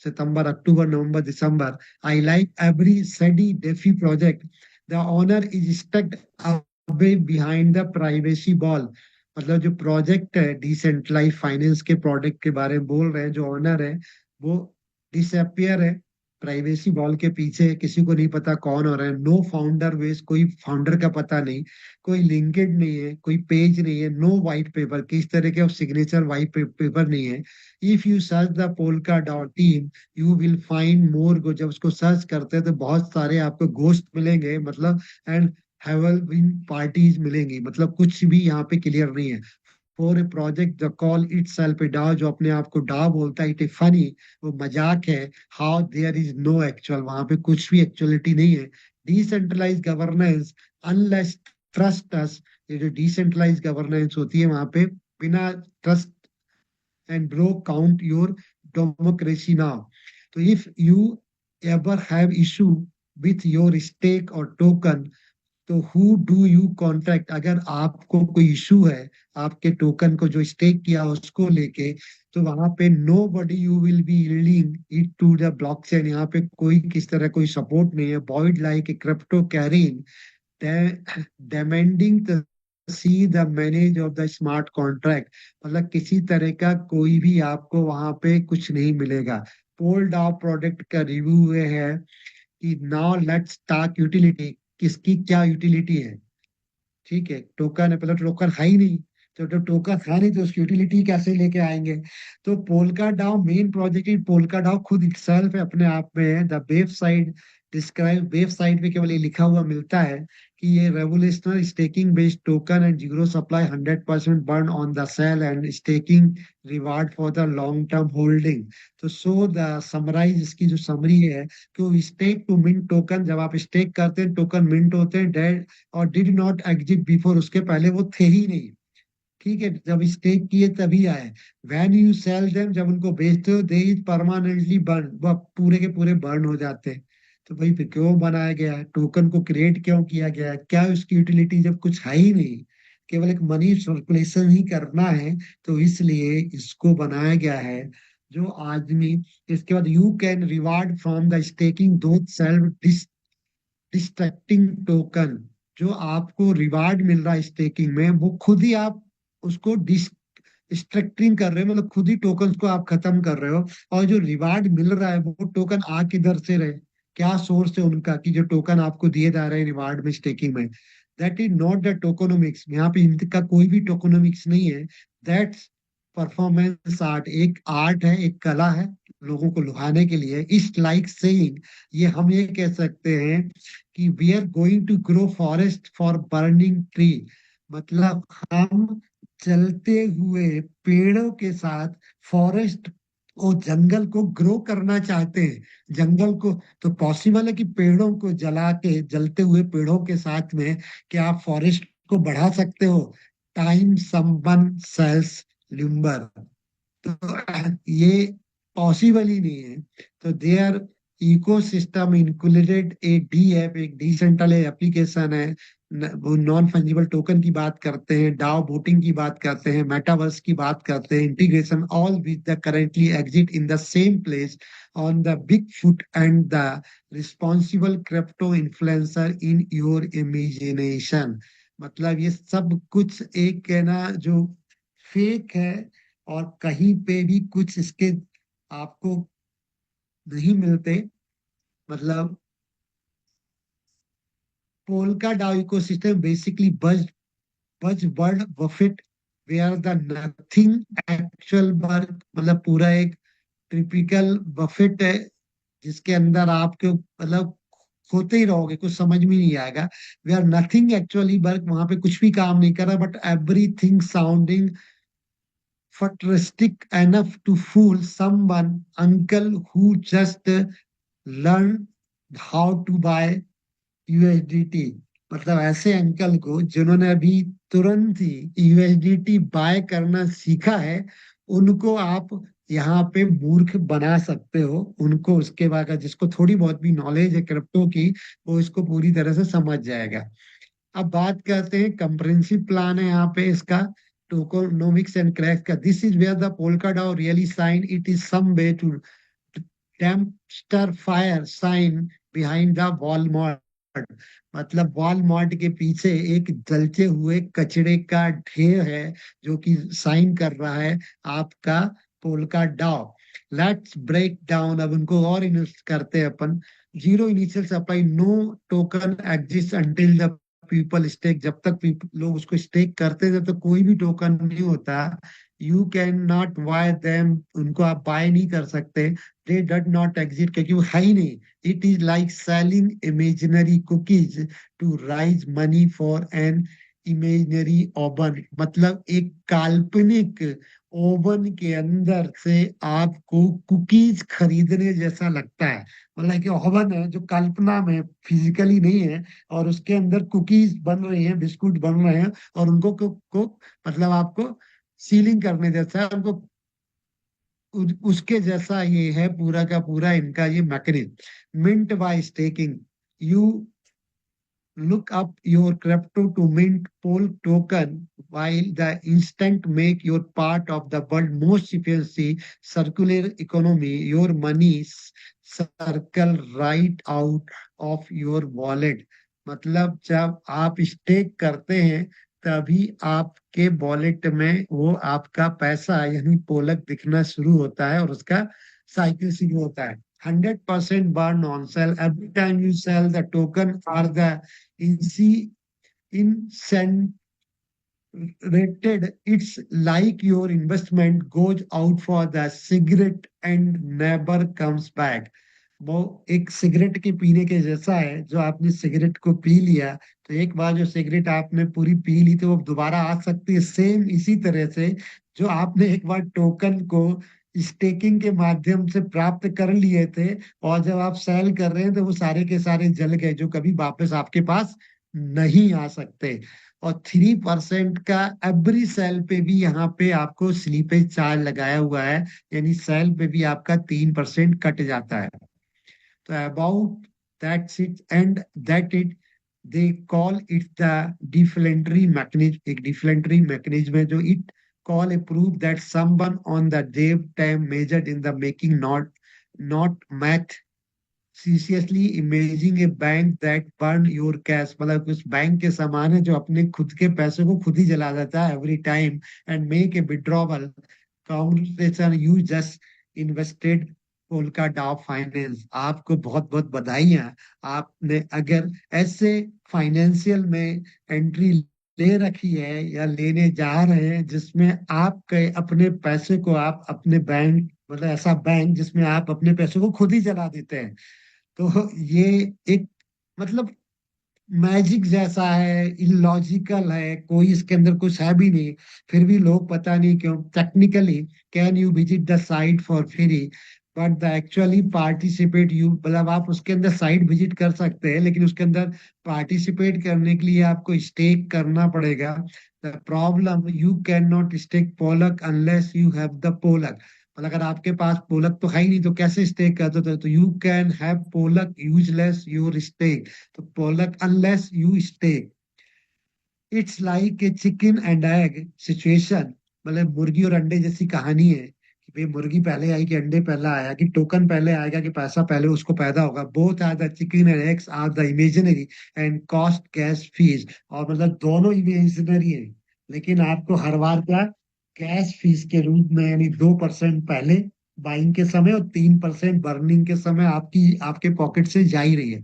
सितंबर अक्टूबर नवंबर दिसंबर, I like every shoddy DeFi project, the owner is stuck away behind the privacy ball. मतलब जो प्रोजेक्ट है डिसेंट्रलाइज फाइनेंस के प्रोडक्ट के बारे में बोल रहे हैं, जो ओनर है वो डिसअपियर है प्राइवेसी बॉल के पीछे है। किसी को नहीं पता कौन हो रहा है। नो फाउंडर बेस, कोई फाउंडर का पता नहीं, कोई लिंक्डइन नहीं है, कोई पेज नहीं है। नो व्हाइट पेपर, किस तरह के सिग्नेचर व्हाइट पेपर नहीं है। If you search the Polka dot team you will find more go, जब उसको सर्च करते हैं तो बहुत सारे आपको गोस्ट मिलेंगे, मतलब एंड हैवल विन पार्टीज मिलेंगी। मतलब कुछ भी यहाँ पे क्लियर नहीं है। For a project the call itself a DAO, जो अपने आप को डाओ बोलता है, इट ए फनी, वो मजाक है। How there is no actual, वहां पे कुछ भी एक्चुअलिटी नहीं है। Decentralise governance unless trust us, ये जो डिसेंट्रलाइज गवर्नेंस होती है वहां पे बिना trust, and bro count your democracy now. तो if you ever have issue with your stake और टोकन, तो हु डू यू कॉन्ट्रैक्ट? अगर आपको कोई इशू है आपके टोकन को जो स्टेक किया उसको लेके, तो वहां पे nobody you will be yielding it to the blockchain. यहाँ पे कोई किस तरह कोई सपोर्ट नहीं है। Void like a crypto caring demanding the see the manage of the smart contract। मतलब किसी तरह का कोई भी आपको वहां पे कुछ नहीं मिलेगा। पोल डाउ प्रोडक्ट का रिव्यू है कि नाउ लेट्स टॉक यूटिलिटी, किसकी क्या यूटिलिटी है। ठीक है, टोकन है, पहले टोकन है ही नहीं, तो टोकन है नहीं तो उसकी यूटिलिटी कैसे लेके आएंगे। तो पोल्का डाउ मेन प्रोजेक्ट ही पोल्का डाउ खुद इटसेल्फ है, अपने आप में है। द वेबसाइट डिस्क्राइब, वेबसाइट पे केवल ये लिखा हुआ मिलता है कि ये revolutionary staking based token and zero supply 100% burn on the sale and staking reward for the long term holding. तो सो द समराइज, इसकी जो समरी है कि स्टेक टू मिंट टोकन, जब आप स्टेक करते हैं टोकन मिंट होते हैं, डेड और डिड नॉट एग्जिट बिफोर, उसके पहले वो थे ही नहीं। ठीक है, जब स्टेक किए तभी आए। व्हेन यू सेल देम, जब उनको बेचते हो, दे इज परमानेंटली बर्न, वो पूरे के पूरे बर्न हो जाते हैं। तो भाई फिर क्यों बनाया गया है टोकन को, क्रिएट क्यों किया गया है, क्या उसकी यूटिलिटी जब कुछ है ही नहीं, केवल एक मनी सर्कुलेशन ही करना है, तो इसलिए इसको बनाया गया है। जो आदमी, इसके बाद you can reward from the staking दो सेल्फ डिस्ट्रक्टिंग टोकन, जो आपको रिवार्ड मिल रहा है स्टेकिंग में, वो खुद ही आप उसको डिस्ट्रक्टिंग कर रहे हो, मतलब खुद ही टोकन को आप खत्म कर रहे हो। और जो रिवार्ड मिल रहा है वो टोकन आ किधर से रहे, क्या सोर्स है उनका, कि जो टोकन आपको दिए जा रहे हैं रिवार्ड में स्टेकिंग में, दैट इज नॉट द टोकोनोमिक्स। यहाँ पे इनका कोई भी टोकोनोमिक्स नहीं है। दैट्स परफॉर्मेंस आर्ट, एक आर्ट है, एक कला है लोगों को लुभाने के लिए। इस लाइक सेइंग, ये हम ये कह सकते हैं कि we are going to grow forest for burning tree. मतलब हम चलते हुए पेड़ों के साथ फॉरेस्ट वो जंगल को ग्रो करना चाहते हैं, जंगल को। तो पॉसिबल है कि पेड़ों को जला के, जलते हुए पेड़ों के साथ में क्या आप फॉरेस्ट को बढ़ा सकते हो? Time someone sells limber. तो ये पॉसिबल ही नहीं है। तो their ecosystem included a D app, एक डिसेंट्रलाइज्ड एप्लीकेशन है। वो नॉन फंजिबल टोकन की बात करते हैं, डाओ बोटिंग की बात करते हैं, मेटावर्स की बात करते हैं, integration all with the currently exit in the same place on the big foot and the responsible crypto influencer in your imagination. मतलब ये सब कुछ एक है ना, जो फेक है, और कहीं पे भी कुछ इसके आपको नहीं मिलते। मतलब Polka DAO ecosystem basically buzzword buffet where the nothing actual work. मतलब पूरा एक टिपिकल बफेट है जिसके अंदर आपके मतलब खोते ही रहोगे, कुछ समझ में नहीं आएगा। वेयर नथिंग एक्चुअली वर्क, वहां पे कुछ भी काम नहीं कर रहा, but everything sounding futuristic enough to fool someone uncle who just learned how to buy USDT। मतलब ऐसे अंकल को जिन्होंने अभी तुरंत ही यूएसडीटी बाय करना सीखा है, उनको आप यहाँ पे मूर्ख बना सकते हो। उनको उसके बाद जिसको थोड़ी बहुत भी नॉलेज है क्रिप्टो की, वो इसको पूरी तरह से समझ जाएगा। अब बात करते हैं कंप्रेहेंसिव प्लान है यहाँ पे इसका, टोकोनोमिक्स एंड क्रैक्स का। This is where the Polka Dow really shine, it is some way to dumpster fire shine behind the Walmart. मतलब वॉलमार्ट के पीछे एक जलते हुए कचड़े का ढेर है जो कि साइन कर रहा है आपका पोल्का डाउ। लेट्स ब्रेक डाउन, अब उनको और करते हैं अपन। Zero initial supply, no token exist until the people stake. जब तक लोग उसको स्टेक करते हैं तब तक कोई भी टोकन नहीं होता। You can not bye them, उनको आप बाय नहीं कर सकते। दे डट नॉट एग्जिट, क्योंकि वो है ही नहीं। It is like selling imaginary cookies to raise money for an imaginary oven. मतलब एक काल्पनिक ओवन के अंदर से आपको कुकीज खरीदने जैसा लगता है। मतलब कि ओवन है जो कल्पना में फिजिकली नहीं है, और उसके अंदर कुकीज बन रही हैं, बिस्कुट बन रहे हैं, और उनको मतलब आपको सीलिंग करने जैसा है उनको, उसके जैसा ये है पूरा का पूरा इनका ये mechanism. Meant by staking, you look up your crypto to mint poll token, while the instant make your part of the world most efficiency circular economy. Your money circle right out of your wallet। मतलब जब आप stake करते हैं तभी आपके wallet में वो आपका पैसा यानी पोलक दिखना शुरू होता है और उसका साइकिल शुरू होता है। 100% burn on sell, every time you sell the token or the incentive rated, it's like your investment goes out for the cigarette and never comes back। वो एक सिगरेट के पीने के जैसा है। जो आपने सिगरेट को पी लिया, तो एक बार जो सिगरेट आपने पूरी पी ली तो वो दोबारा आ सकती है। सेम इसी तरह से जो आपने एक बार टोकन को स्टेकिंग के माध्यम से प्राप्त कर लिए थे, और जब आप सेल कर रहे हैं तो वो सारे के सारे जल गए, जो कभी वापस आपके पास नहीं आ सकते। और 3% का एवरी सेल पे भी यहाँ पे आपको स्लीपेज चार्ज लगाया हुआ है, यानी सेल पे भी आपका 3% कट जाता है। तो about that's it and that it, they call it the deflationary mechanism. एक डिफलेंटरी मैकेनिज्म है जो it call a proof that someone on the day time measured in the making, not math seriously imaging a bank that burn your cash। मतलब कुछ bank के समान है जो अपने खुद के पैसे को खुद ही जला देता है every time and make a withdrawal. Congratulation, you just invested polka डाउ फाइनेंस। आपको बहुत बहुत बधाइयां। आपने अगर ऐसे फाइनेंशियल में एंट्री ले रखी है या लेने जा रहे हैं जिसमें आप के अपने पैसे को आप अपने बैंक, मतलब ऐसा बैंक जिसमें आप अपने पैसे को खुद ही जला देते हैं, तो ये एक मतलब मैजिक जैसा है, इलॉजिकल है, कोई इसके अंदर कुछ है भी नहीं। फिर भी लोग पता नहीं क्यों, technically can you visit the site for free, but the actually participate you, मतलब आप उसके अंदर साइट विजिट कर सकते हैं, लेकिन उसके अंदर पार्टिसिपेट करने के लिए आपको स्टेक करना पड़ेगा। The problem, you cannot stake Polk unless you have the Polk. मतलब अगर आपके पास पोलक तो है ही नहीं तो कैसे स्टेक कर दो, तो you can have Polk useless your stake. तो Polk unless you stay, it's like a chicken and egg situation. मतलब मुर्गी और अंडे जैसी कहानी है कि भाई मुर्गी पहले आई कि अंडे पहला आया, कि टोकन पहले आएगा कि पैसा पहले उसको पैदा होगा। Both are the chicken and eggs are the imaginary and cost cash fees. और मतलब दोनों इमेजिनरी है, लेकिन आपको हर बार क्या, कैश फीस के रूप में, यानी 2% पहले बाइंग के समय और 3% बर्निंग के समय आपकी आपके पॉकेट से जा ही रही है।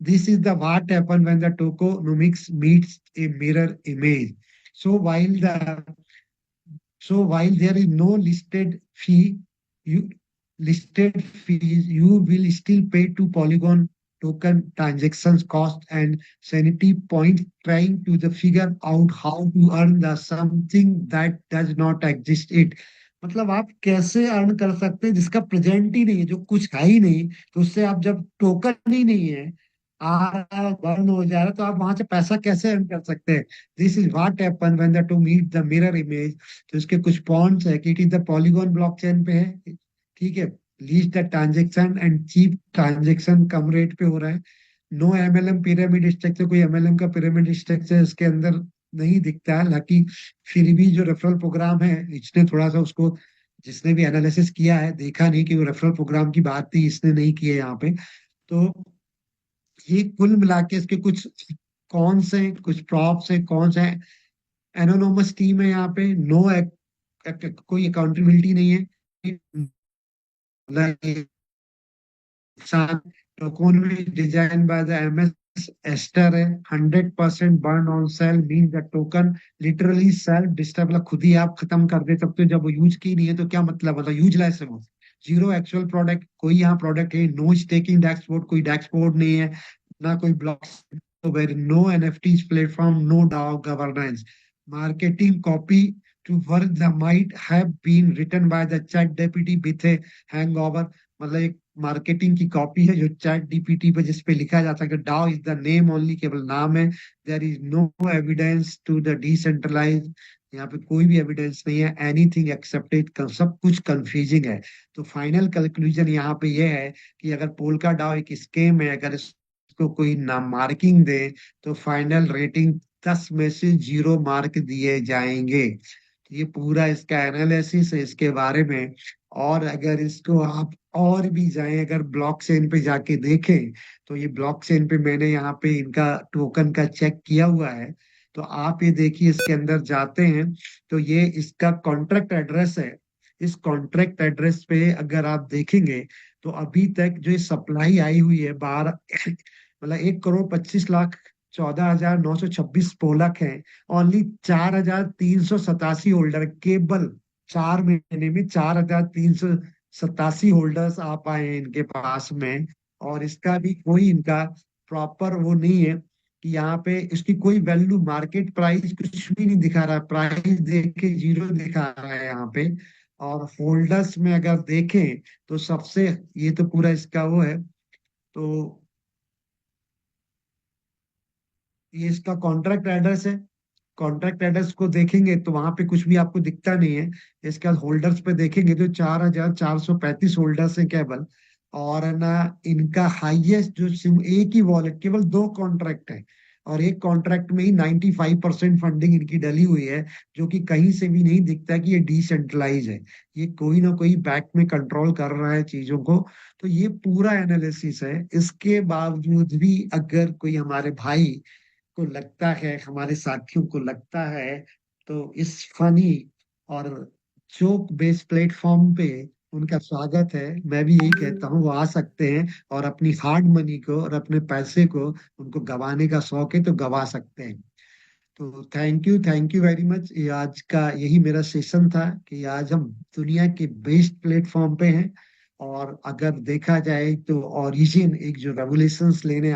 This is the what happen when the tokenomics meets a mirror image. So while the while there is no you listed fees, you will still pay to Polygon token transactions cost and sanity points trying to the figure out how to earn the something that does not exist it। मतलब आप कैसे earn कर सकते हैं जिसका present ही नहीं है, जो कुछ है ही नहीं। तो उससे आप जब टोकन ही नहीं है, आ बर्न हो जा रहा है, तो आप वहां से पैसा कैसे अर्न कर सकते हैं। This is what happen when the two meet the mirror image. तो इसके कुछ पॉइंट्स है कि it is the Polygon blockchain पे है, ठीक है। Least the transaction and cheap transaction कम रेट पे हो रहा है। नो एमएलएम पिरामिड स्ट्रक्चर, कोई एमएलएम का पिरामिड स्ट्रक्चर इसके अंदर नहीं दिखता है। हालांकि फिर भी जो रेफरल प्रोग्राम है, इसने थोड़ा सा उसको, जिसने भी एनालिसिस किया है देखा नहीं कि वो रेफरल प्रोग्राम की बात थी, इसने नहीं की है यहाँ पे। तो ये कुल मिला के इसके कुछ कौन से, कुछ प्रॉप्स है, कौन से एनोनोमस टीम है यहाँ पे, कोई अकाउंटेबिलिटी नहीं है। Design by the MS aster है। 100% burn on sale mean the token literally self disturb, मतलब खुद ही आप खत्म कर दे सकते हो। जब वो यूज की नहीं है तो क्या मतलब, मतलब यूजलेस है वो। जीरो एक्चुअल प्रोडक्ट, कोई यहाँ प्रोडक्ट है, नो स्टेकिंग डैशबोर्ड, कोई डैशबोर्ड नहीं है, ना कोई block, where no NFTs platform, no DAO governance. Marketing copy to work the might have been written by the ChatGPT with a hangover. मतलब एक मार्केटिंग की कॉपी है जो चैट डीपीटी पे, जिसपे लिखा जाता है कि DAO is the name only, केवल नाम है। There is no evidence to the decentralise, यहाँ पे कोई भी एविडेंस नहीं है। एनीथिंग एक्सेप्टेड, सब कुछ कंफ्यूजिंग है। तो फाइनल कंक्लूजन यहाँ पे ये है कि अगर पोल्का डाओ एक स्केम है, अगर इसको कोई नाम मार्किंग दे, तो फाइनल रेटिंग 10 में से 0 मार्क दिए जाएंगे। ये पूरा इसका एनालिसिस है इसके बारे में। और अगर इसको आप और भी जाएं, अगर ब्लॉकचेन पे जाके देखें, तो ये ब्लॉकचेन पे मैंने यहाँ पे इनका टोकन का चेक किया हुआ है। तो आप ये देखिए, इसके अंदर जाते हैं तो ये इसका कॉन्ट्रैक्ट एड्रेस है। इस कॉन्ट्रैक्ट एड्रेस पे अगर आप देखेंगे तो अभी तक जो ये सप्लाई आई हुई है 12 मतलब 1,25,14,926 पोलक है। ओनली 4,387 होल्डर, केवल 4 महीने में 4,387 होल्डर्स आ पाए हैं इनके पास में। और इसका भी कोई इनका प्रॉपर वो नहीं है कि यहाँ पे इसकी कोई वैल्यू, मार्केट प्राइस कुछ भी नहीं दिखा रहा है, प्राइस देख के 0 दिखा रहा है यहाँ पे। और होल्डर्स में अगर देखें तो सबसे, ये तो पूरा इसका वो है। तो ये इसका कॉन्ट्रैक्ट एड्रेस है। कॉन्ट्रैक्ट एड्रेस को देखेंगे तो वहां पे कुछ भी आपको दिखता नहीं है। इसका होल्डर्स पे देखेंगे तो 4,435 होल्डर्स है केवल। और है ना, इनका हाईएस्ट जो सिम, एक ही वॉलेट, केवल 2 कॉन्ट्रैक्ट है, और एक कॉन्ट्रैक्ट में ही 95% फंडिंग इनकी डली हुई है, जो कि कहीं से भी नहीं दिखता कि ये डिसेंट्रलाइज है। ये कोई ना कोई बैक में कंट्रोल कर रहा है चीजों को। तो ये पूरा एनालिसिस है। इसके बावजूद भी अगर कोई हमारे भाई को लगता है, हमारे साथियों को लगता है, तो इस फनी और जोक बेस्ड प्लेटफॉर्म पे उनका स्वागत है। मैं भी यही कहता हूँ, वो आ सकते हैं और अपनी हार्ड मनी को और अपने पैसे को, उनको गंवाने का शौक है तो गंवा सकते हैं। तो थैंक यू वेरी मच। ये आज का यही मेरा सेशन था कि आज हम दुनिया के बेस्ट प्लेटफॉर्म पे हैं। और अगर देखा जाए तो ओरिजिन एक जो रेवोल्यूशंस लेने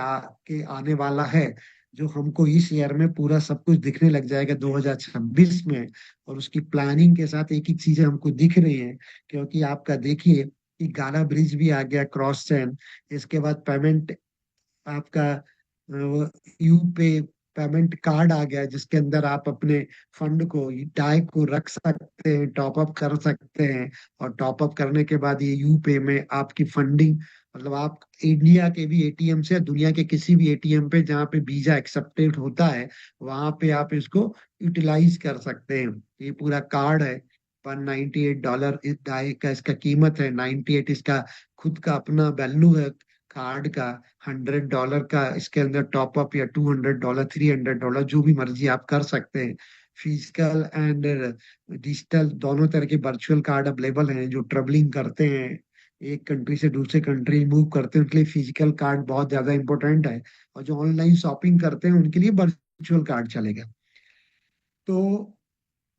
के आने वाला है, जो हमको इस ईयर में पूरा सब कुछ दिखने लग जाएगा 2026 में। और उसकी प्लानिंग के साथ एक एक चीजें हमको दिख रही हैं, क्योंकि आपका देखिए कि गाला ब्रिज भी आ गया, क्रॉस चैन। इसके बाद पेमेंट आपका यू पे पेमेंट कार्ड आ गया, जिसके अंदर आप अपने फंड को, डाई को रख सकते हैं, टॉप अप कर सकते हैं। और टॉप अप करने के बाद ये यू पे में आपकी फंडिंग, मतलब आप इंडिया के भी एटीएम से, दुनिया के किसी भी एटीएम पे जहाँ पे वीजा एक्सेप्टेड होता है, वहां पे आप इसको यूटिलाइज कर सकते हैं। ये पूरा कार्ड है, $198 इस डाई का इसका कीमत है, 98 इसका खुद का अपना वैल्यू है कार्ड का। $100 का इसके अंदर टॉपअप, या $200, $300, जो भी मर्जी आप कर सकते हैं। फिजिकल एंड डिजिटल दोनों तरह के वर्चुअल कार्ड अवेलेबल हैं। जो ट्रेवलिंग करते हैं, एक कंट्री से दूसरे कंट्री मूव करते हैं, उनके लिए फिजिकल कार्ड बहुत ज्यादा इंपॉर्टेंट है। और जो ऑनलाइन शॉपिंग करते हैं उनके लिए वर्चुअल कार्ड चलेगा। तो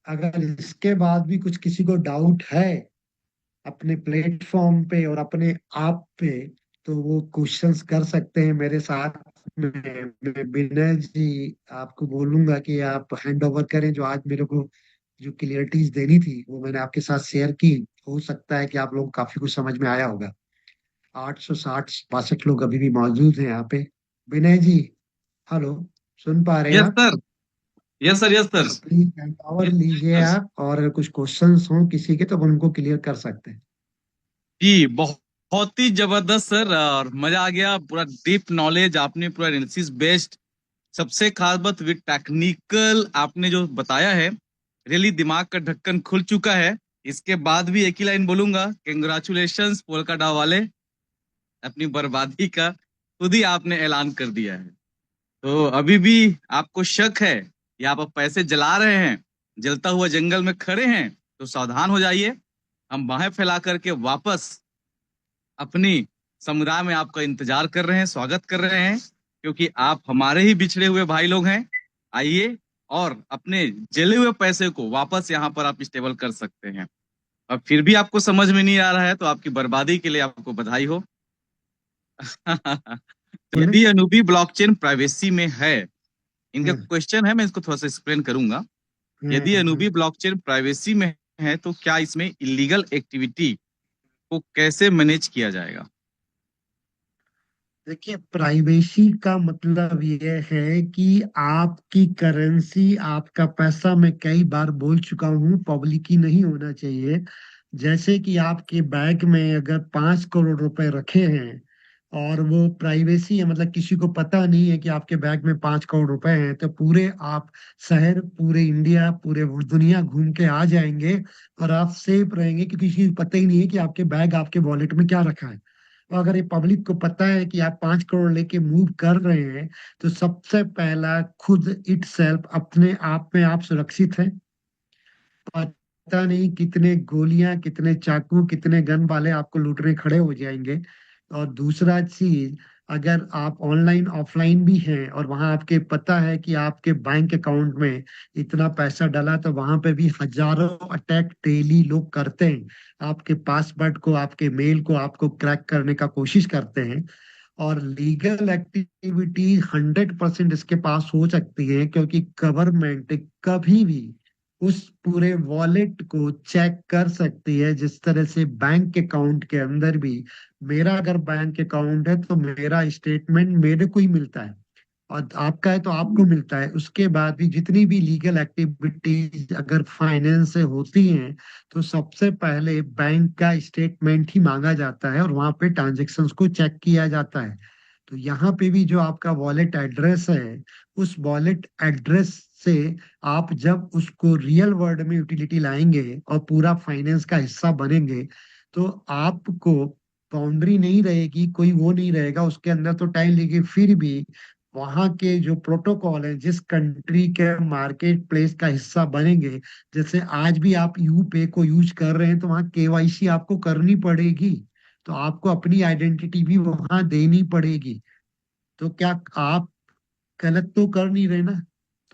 अगर इसके बाद भी कुछ किसी को डाउट है अपने प्लेटफॉर्म पे और अपने आप पे, तो वो क्वेश्चंस कर सकते हैं मेरे साथ में। मैं विनय जी आपको बोलूंगा कि आप हैंड ओवर करें। जो आज मेरे को जो क्लियरिटीज देनी थी वो मैंने आपके साथ शेयर की। हो सकता है कि आप लोग काफी कुछ समझ में आया होगा। 860-62 लोग अभी भी मौजूद हैं यहाँ पे। विनय जी, हेलो, सुन पा रहे हैं यस आप? Sir, yes sir, yes sir. तो प्लीज हैंड ओवर लीजिए आप, और अगर कुछ क्वेश्चंस हों किसी के तो हम उनको क्लियर कर सकते हैं। जी, बहुत बहुत ही जबरदस्त सर, और मजा आ गया। पूरा डीप नॉलेज आपने, पूरा एनालिसिस बेस्ड, सबसे खास बात विद टेक्निकल आपने जो बताया है, रियली दिमाग का ढक्कन खुल चुका है। इसके बाद भी एक ही लाइन बोलूंगा, कंग्रेचुलेशंस पोलकाडा वाले, अपनी बर्बादी का खुद ही आपने ऐलान कर दिया है। तो अभी भी आपको शक है या आप अब पैसे जला रहे हैं, जलता हुआ जंगल में खड़े हैं, तो सावधान हो जाइए। हम बाहें फैला करके वापस अपनी समुदाय में आपका इंतजार कर रहे हैं, स्वागत कर रहे हैं, क्योंकि आप हमारे ही बिछड़े हुए भाई लोग हैं। आइए और अपने जले हुए पैसे को वापस यहाँ पर आप स्टेबल कर सकते हैं। और फिर भी आपको समझ में नहीं आ रहा है, तो आपकी बर्बादी के लिए आपको बधाई हो। बोले। यदि अनूबी ब्लॉकचेन प्राइवेसी में है, इनका हाँ, क्वेश्चन है, मैं इसको थोड़ा सा एक्सप्लेन करूंगा। यदि हाँ। अनूबी ब्लॉकचेन प्राइवेसी में है, तो क्या इसमें इलीगल एक्टिविटी को कैसे मैनेज किया जाएगा? देखिए, प्राइवेसी का मतलब ये है कि आपकी करेंसी, आपका पैसा, मैं कई बार बोल चुका हूँ, पब्लिक ही नहीं होना चाहिए। जैसे कि आपके बैंक में अगर 5 करोड़ रुपए रखे हैं और वो प्राइवेसी है, मतलब किसी को पता नहीं है कि आपके बैंक में 5 करोड़ रुपए हैं, तो पूरे आप शहर, पूरे इंडिया, पूरे दुनिया घूम के आ जाएंगे और आप सेफ रहेंगे, क्योंकि किसी को पता ही नहीं है कि आपके बैग, आपके वॉलेट में क्या रखा है। तो अगर ये पब्लिक को पता है कि आप 5 करोड़ लेके मूव कर रहे हैं, तो सबसे पहला खुद इट सेल्फ अपने आप में आप सुरक्षित है। पता नहीं कितने गोलियां, कितने चाकू, कितने गन वाले आपको लूटने खड़े हो जाएंगे। और दूसरा चीज, अगर आप ऑनलाइन ऑफलाइन भी हैं और वहां आपके पता है कि आपके बैंक अकाउंट में इतना पैसा डला, तो वहां पे भी हजारों अटैक डेली लोग करते हैं। आपके पासवर्ड को, आपके मेल को, आपको क्रैक करने का कोशिश करते हैं। और लीगल एक्टिविटी 100% इसके पास हो सकती है, क्योंकि गवर्नमेंट कभी भी उस पूरे वॉलेट को चेक कर सकती है। जिस तरह से बैंक अकाउंट के अंदर भी, मेरा अगर बैंक अकाउंट है तो मेरा स्टेटमेंट मेरे को ही मिलता है, और आपका है तो आपको मिलता है। उसके बाद भी जितनी भी लीगल एक्टिविटीज अगर फाइनेंस से होती हैं, तो सबसे पहले बैंक का स्टेटमेंट ही मांगा जाता है और वहां पे ट्रांजेक्शन्स को चेक किया जाता है। तो यहाँ पे भी जो आपका वॉलेट एड्रेस है, उस वॉलेट एड्रेस से आप जब उसको रियल वर्ल्ड में यूटिलिटी लाएंगे और पूरा फाइनेंस का हिस्सा बनेंगे, तो आपको बाउंड्री नहीं रहेगी, कोई वो नहीं रहेगा उसके अंदर, तो टाइम लेगी। फिर भी वहां के जो प्रोटोकॉल है, जिस कंट्री के मार्केट प्लेस का हिस्सा बनेंगे, जैसे आज भी आप यूपे को यूज कर रहे हैं, तो वहाँ केवाईसी आपको करनी पड़ेगी। तो आपको अपनी आइडेंटिटी भी वहां देनी पड़ेगी। तो क्या आप गलत तो कर नहीं रहे ना?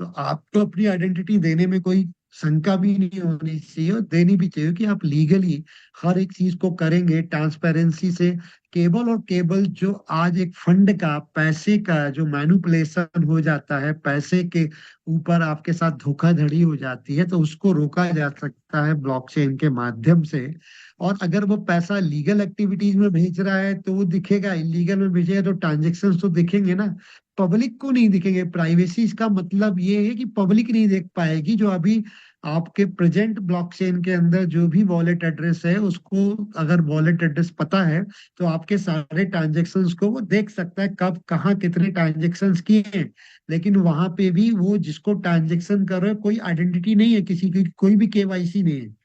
तो आपको अपनी आइडेंटिटी देने में कोई शंका भी नहीं होनी चाहिए और देनी भी चाहिए कि आप लीगली हर एक चीज को करेंगे ट्रांसपेरेंसी से। केवल और केवल जो आज एक फंड का पैसे का जो मैनिपुलेशन हो जाता है, पैसे के ऊपर आपके साथ धोखाधड़ी हो जाती है, तो उसको रोका जा सकता है ब्लॉकचेन के माध्यम से। और अगर वो पैसा लीगल एक्टिविटीज में भेज रहा है तो वो दिखेगा, इलीगल में भेजेगा तो ट्रांजेक्शन तो दिखेंगे ना, पब्लिक को नहीं दिखेंगे। प्राइवेसी इसका मतलब ये है कि पब्लिक नहीं देख पाएगी। जो अभी आपके प्रेजेंट ब्लॉकचेन के अंदर जो भी वॉलेट एड्रेस है, उसको अगर वॉलेट एड्रेस पता है तो आपके सारे ट्रांजेक्शन्स को वो देख सकता है, कब कहाँ कितने ट्रांजेक्शन्स किए हैं। लेकिन वहां पे भी वो जिसको ट्रांजेक्शन कर रहे हो, कोई आइडेंटिटी नहीं है किसी की, कोई भी केवाईसी नहीं है।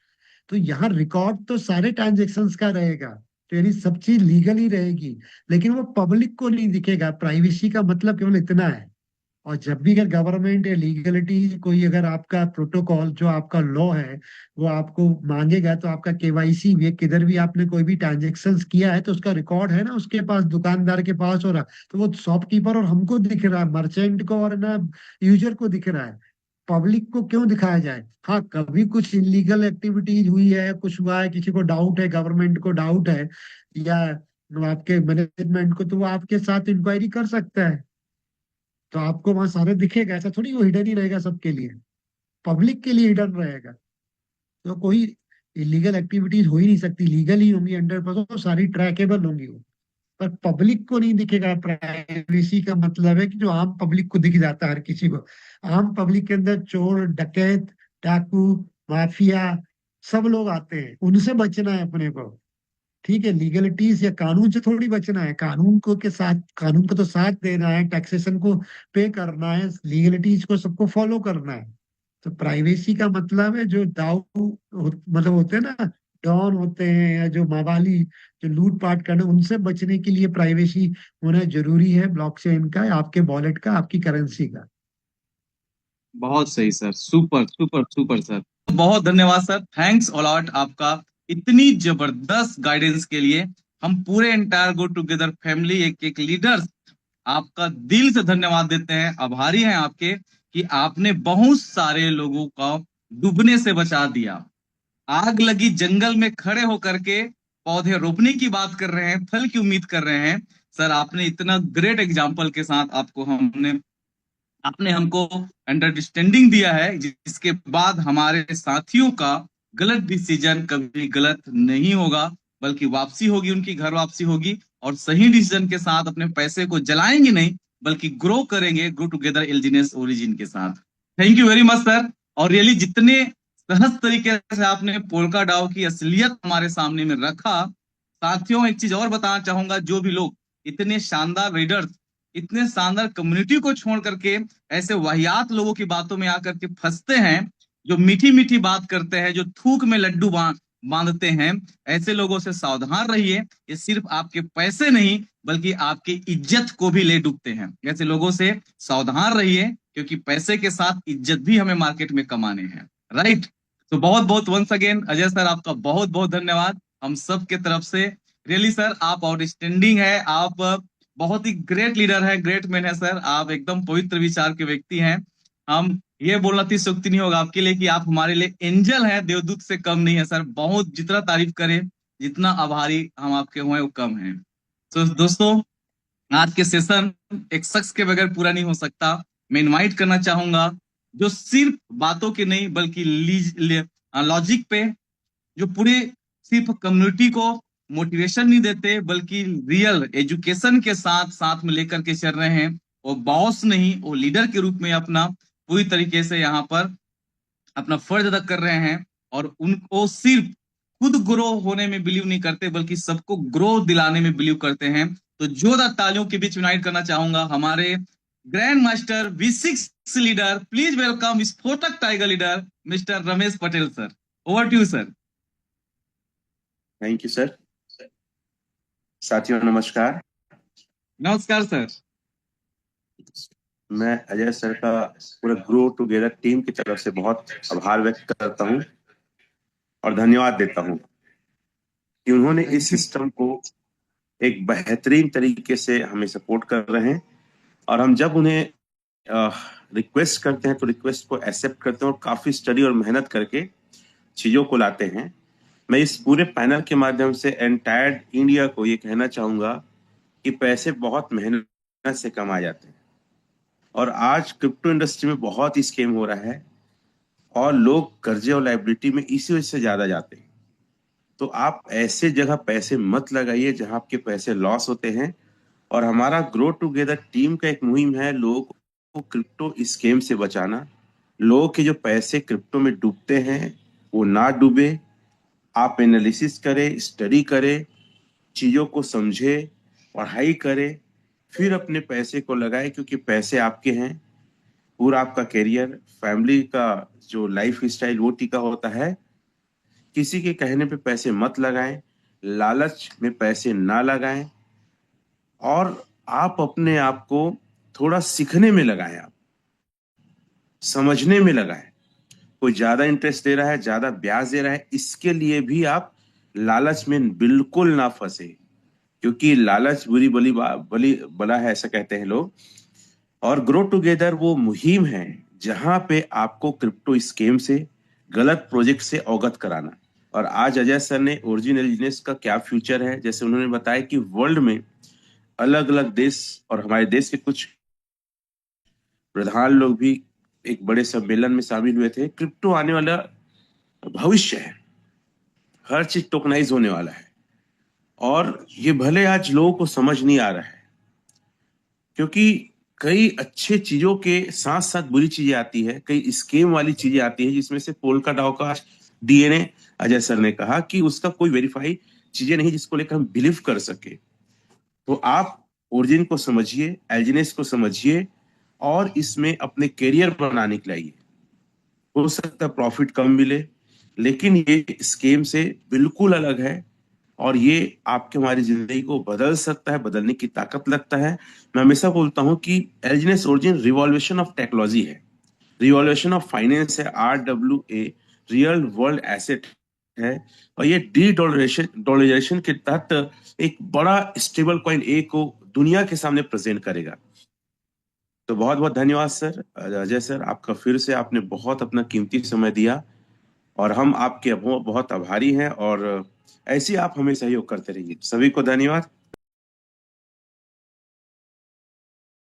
तो यहाँ रिकॉर्ड तो सारे ट्रांजेक्शन्स का रहेगा, तो यानी सब चीज लीगल ही रहेगी, लेकिन वो पब्लिक को नहीं दिखेगा। प्राइवेसी का मतलब केवल इतना है। और जब भी अगर गवर्नमेंट या लीगलिटी कोई अगर आपका प्रोटोकॉल जो आपका लॉ है वो आपको मांगेगा, तो आपका केवाईसी भी किधर भी आपने कोई भी ट्रांजेक्शन किया है तो उसका रिकॉर्ड है ना उसके पास, दुकानदार के पास हो रहा, तो वो शॉपकीपर और हमको दिख रहा है, मर्चेंट को और ना यूजर को दिख रहा है। पब्लिक को क्यों दिखाया जाए? हाँ, कभी कुछ इलीगल एक्टिविटीज हुई है, कुछ हुआ है, किसी को डाउट है, गवर्नमेंट को डाउट है या आपके मैनेजमेंट को, तो वो आपके साथ इंक्वायरी कर सकता है। तो आपको वहां सारे दिखेगा, ऐसा थोड़ी वो हिडन ही रहेगा सबके लिए, पब्लिक के लिए हिडन रहेगा। तो कोई इलीगल एक्टिविटीज हो ही नहीं सकती, लीगल ही होंगी 100%, तो सारी ट्रैकेबल होंगी वो। पर पब्लिक को नहीं दिखेगा। प्राइवेसी का मतलब है कि जो आम पब्लिक को दिख जाता है हर किसी को। आम पब्लिक के अंदर चोर, डकैत, डाकू, माफिया सब लोग आते हैं, उनसे बचना है अपने को। ठीक है, लीगलिटीज या कानून से थोड़ी बचना है, कानून को के साथ, कानून को तो साथ देना है, टैक्सेशन को पे करना है, लीगलिटीज को सबको फॉलो करना है। तो प्राइवेसी का मतलब है जो मतलब होते हैं ना, डॉन होते हैं या जो मावाली जो लूटपाट करने, उनसे बचने के लिए प्राइवेसी होना जरूरी है, ब्लॉकचेन का, आपके वॉलेट का, आपकी करेंसी का। बहुत सही sir, super super super sir. बहुत धन्यवाद सर, थैंक्स अलॉट आपका इतनी जबरदस्त गाइडेंस के लिए। हम पूरे एंटायर गो टुगेदर फैमिली, एक एक लीडर्स आपका दिल से धन्यवाद देते हैं, आभारी हैं आपके कि आपने बहुत सारे लोगों को डूबने से बचा दिया। आग लगी जंगल में खड़े होकर के पौधे रोपने की बात कर रहे हैं, फल की उम्मीद कर रहे हैं। सर आपने इतना ग्रेट एग्जाम्पल के साथ आपने हमको अंडरस्टैंडिंग दिया है, जिसके बाद हमारे साथियों का गलत डिसीजन कभी गलत नहीं होगा, बल्कि वापसी होगी, उनकी घर वापसी होगी, और सही डिसीजन के साथ अपने पैसे को जलाएंगे नहीं, बल्कि ग्रो करेंगे, ग्रो टुगेदर एल्जीनियस ओरिजिन के साथ। Thank you very much sir. और रियली जितने सहज तरीके से आपने पोल्का डाओ की असलियत हमारे सामने में रखा। साथियों एक चीज और बताना चाहूंगा, जो भी लोग इतने शानदार रीडर्स, इतने शानदार कम्युनिटी को छोड़ करके ऐसे वाहियात लोगों की बातों में आकर के फंसते हैं, जो मीठी मीठी बात करते हैं, जो थूक में लड्डू बांधते हैं, ऐसे लोगों से सावधान रहिए। ये सिर्फ आपके पैसे नहीं, बल्कि आपकी इज्जत को भी ले डूबते हैं। ऐसे लोगों से सावधान रहिए, क्योंकि पैसे के साथ इज्जत भी हमें मार्केट में कमाने हैं, राइट। तो बहुत बहुत वंस अगेन अजय सर, आपका बहुत बहुत धन्यवाद हम सब के तरफ से। रियली सर आप आउटस्टैंडिंग है, आप बहुत ही ग्रेट लीडर है, ग्रेट मैन है सर, आप एकदम पवित्र विचार के व्यक्ति हैं। हम ये बोलना अतिशयोक्ति नहीं होगा आपके लिए कि आप हमारे लिए एंजल हैं, देवदूत से कम नहीं है सर। बहुत जितना तारीफ करें, जितना आभारी हम आपके हुए वो कम है। तो दोस्तों, आज के सेशन एक शख्स के बगैर पूरा नहीं हो सकता। मैं इनवाइट करना चाहूंगा जो सिर्फ बातों के नहीं, बल्कि लॉजिक पे, जो पूरे सिर्फ कम्युनिटी को मोटिवेशन नहीं देते, बल्कि रियल एजुकेशन के साथ साथ में लेकर के चल रहे हैं। वो बॉस नहीं, वो लीडर के रूप में अपना पूरी तरीके से यहाँ पर अपना फर्ज अदा कर रहे हैं। और उनको सिर्फ खुद ग्रो होने में बिलीव नहीं करते, बल्कि सबको ग्रो दिलाने में बिलीव करते हैं। तो जोरदार तालियों के बीच इनवाइट करना चाहूंगा हमारे grand master V6 leader, please welcome स्फोटक tiger leader mister Ramesh Patel sir. Over to you sir. Thank you sir. साथियों नमस्कार। नमस्कार सर। मैं अजय सर का पूरे ग्रो टुगेदर टीम की तरफ से बहुत आभार व्यक्त करता हूं और धन्यवाद देता हूं कि उन्होंने इस सिस्टम को एक बेहतरीन तरीके से हमें सपोर्ट कर रहे हैं। और हम जब उन्हें रिक्वेस्ट करते हैं तो रिक्वेस्ट को एक्सेप्ट करते हैं और काफी स्टडी और मेहनत करके चीजों को लाते हैं। मैं इस पूरे पैनल के माध्यम से एंटायर इंडिया को ये कहना चाहूंगा कि पैसे बहुत मेहनत से कमाए जाते हैं और आज क्रिप्टो इंडस्ट्री में बहुत ही स्कैम हो रहा है और लोग कर्जे और लाइबिलिटी में इसी वजह से ज्यादा जाते हैं। तो आप ऐसे जगह पैसे मत लगाइए जहां आपके पैसे लॉस होते हैं। और हमारा ग्रो टुगेदर टीम का एक मुहिम है लोगों को क्रिप्टो स्कैम से बचाना। लोगों के जो पैसे क्रिप्टो में डूबते हैं वो ना डूबे। आप एनालिसिस करें, स्टडी करें, चीजों को समझे, पढ़ाई करें, फिर अपने पैसे को लगाएं, क्योंकि पैसे आपके हैं। पूरा आपका करियर, फैमिली का जो लाइफ स्टाइल वो टिका होता है। किसी के कहने पे पैसे मत लगाएं, लालच में पैसे ना लगाएं और आप अपने आप को थोड़ा सीखने में लगाएं, आप समझने में लगाएं। कोई ज्यादा इंटरेस्ट दे रहा है, ज्यादा ब्याज दे रहा है, इसके लिए भी आप लालच में बिल्कुल ना फंसे, क्योंकि लालच बुरी बली बला है, ऐसा कहते हैं लोग। और ग्रो टुगेदर वो मुहिम है जहां पे आपको क्रिप्टो स्कैम से, गलत प्रोजेक्ट से अवगत कराना। और आज अजय सर ने ओरिजिन एलिजिनेस का क्या फ्यूचर है, जैसे उन्होंने बताया कि वर्ल्ड में अलग अलग देश और हमारे देश के कुछ प्रधान लोग भी एक बड़े सम्मेलन में शामिल हुए थे। क्रिप्टो आने वाला भविष्य है, हर चीज टोकनाइज होने वाला है और ये भले आज लोगों को समझ नहीं आ रहा है, क्योंकि कई अच्छे चीजों के साथ साथ बुरी चीजें आती है, कई स्कीम वाली चीजें आती है, जिसमें से पोल्का डाओ का डीएनए अजय सर ने कहा कि उसका कोई वेरीफाई चीजें नहीं जिसको लेकर हम बिलीव कर सके। तो आप ओरिजिन को समझिए, एल्जिनेस को समझिए और इसमें अपने करियर बनाने के लिए हो सकता है प्रॉफिट कम मिले, लेकिन ये स्कीम से बिल्कुल अलग है और ये आपके हमारी जिंदगी को बदल सकता है, बदलने की ताकत लगता है। मैं हमेशा बोलता हूं कि एल्जिनेस ओरिजिन रिवॉल्यूशन ऑफ टेक्नोलॉजी है, रिवॉल्यूशन ऑफ फाइनेंस है, RWA रियल वर्ल्ड एसेट है और ये डॉलराइजेशन के तहत एक बड़ा स्टेबल कॉइन ए को दुनिया के सामने प्रेजेंट करेगा। तो बहुत बहुत धन्यवाद सर, अजय सर, आपका फिर से आपने बहुत अपना कीमती समय दिया और हम आपके बहुत आभारी हैं और ऐसे आप हमें सहयोग करते रहिए। सभी को धन्यवाद।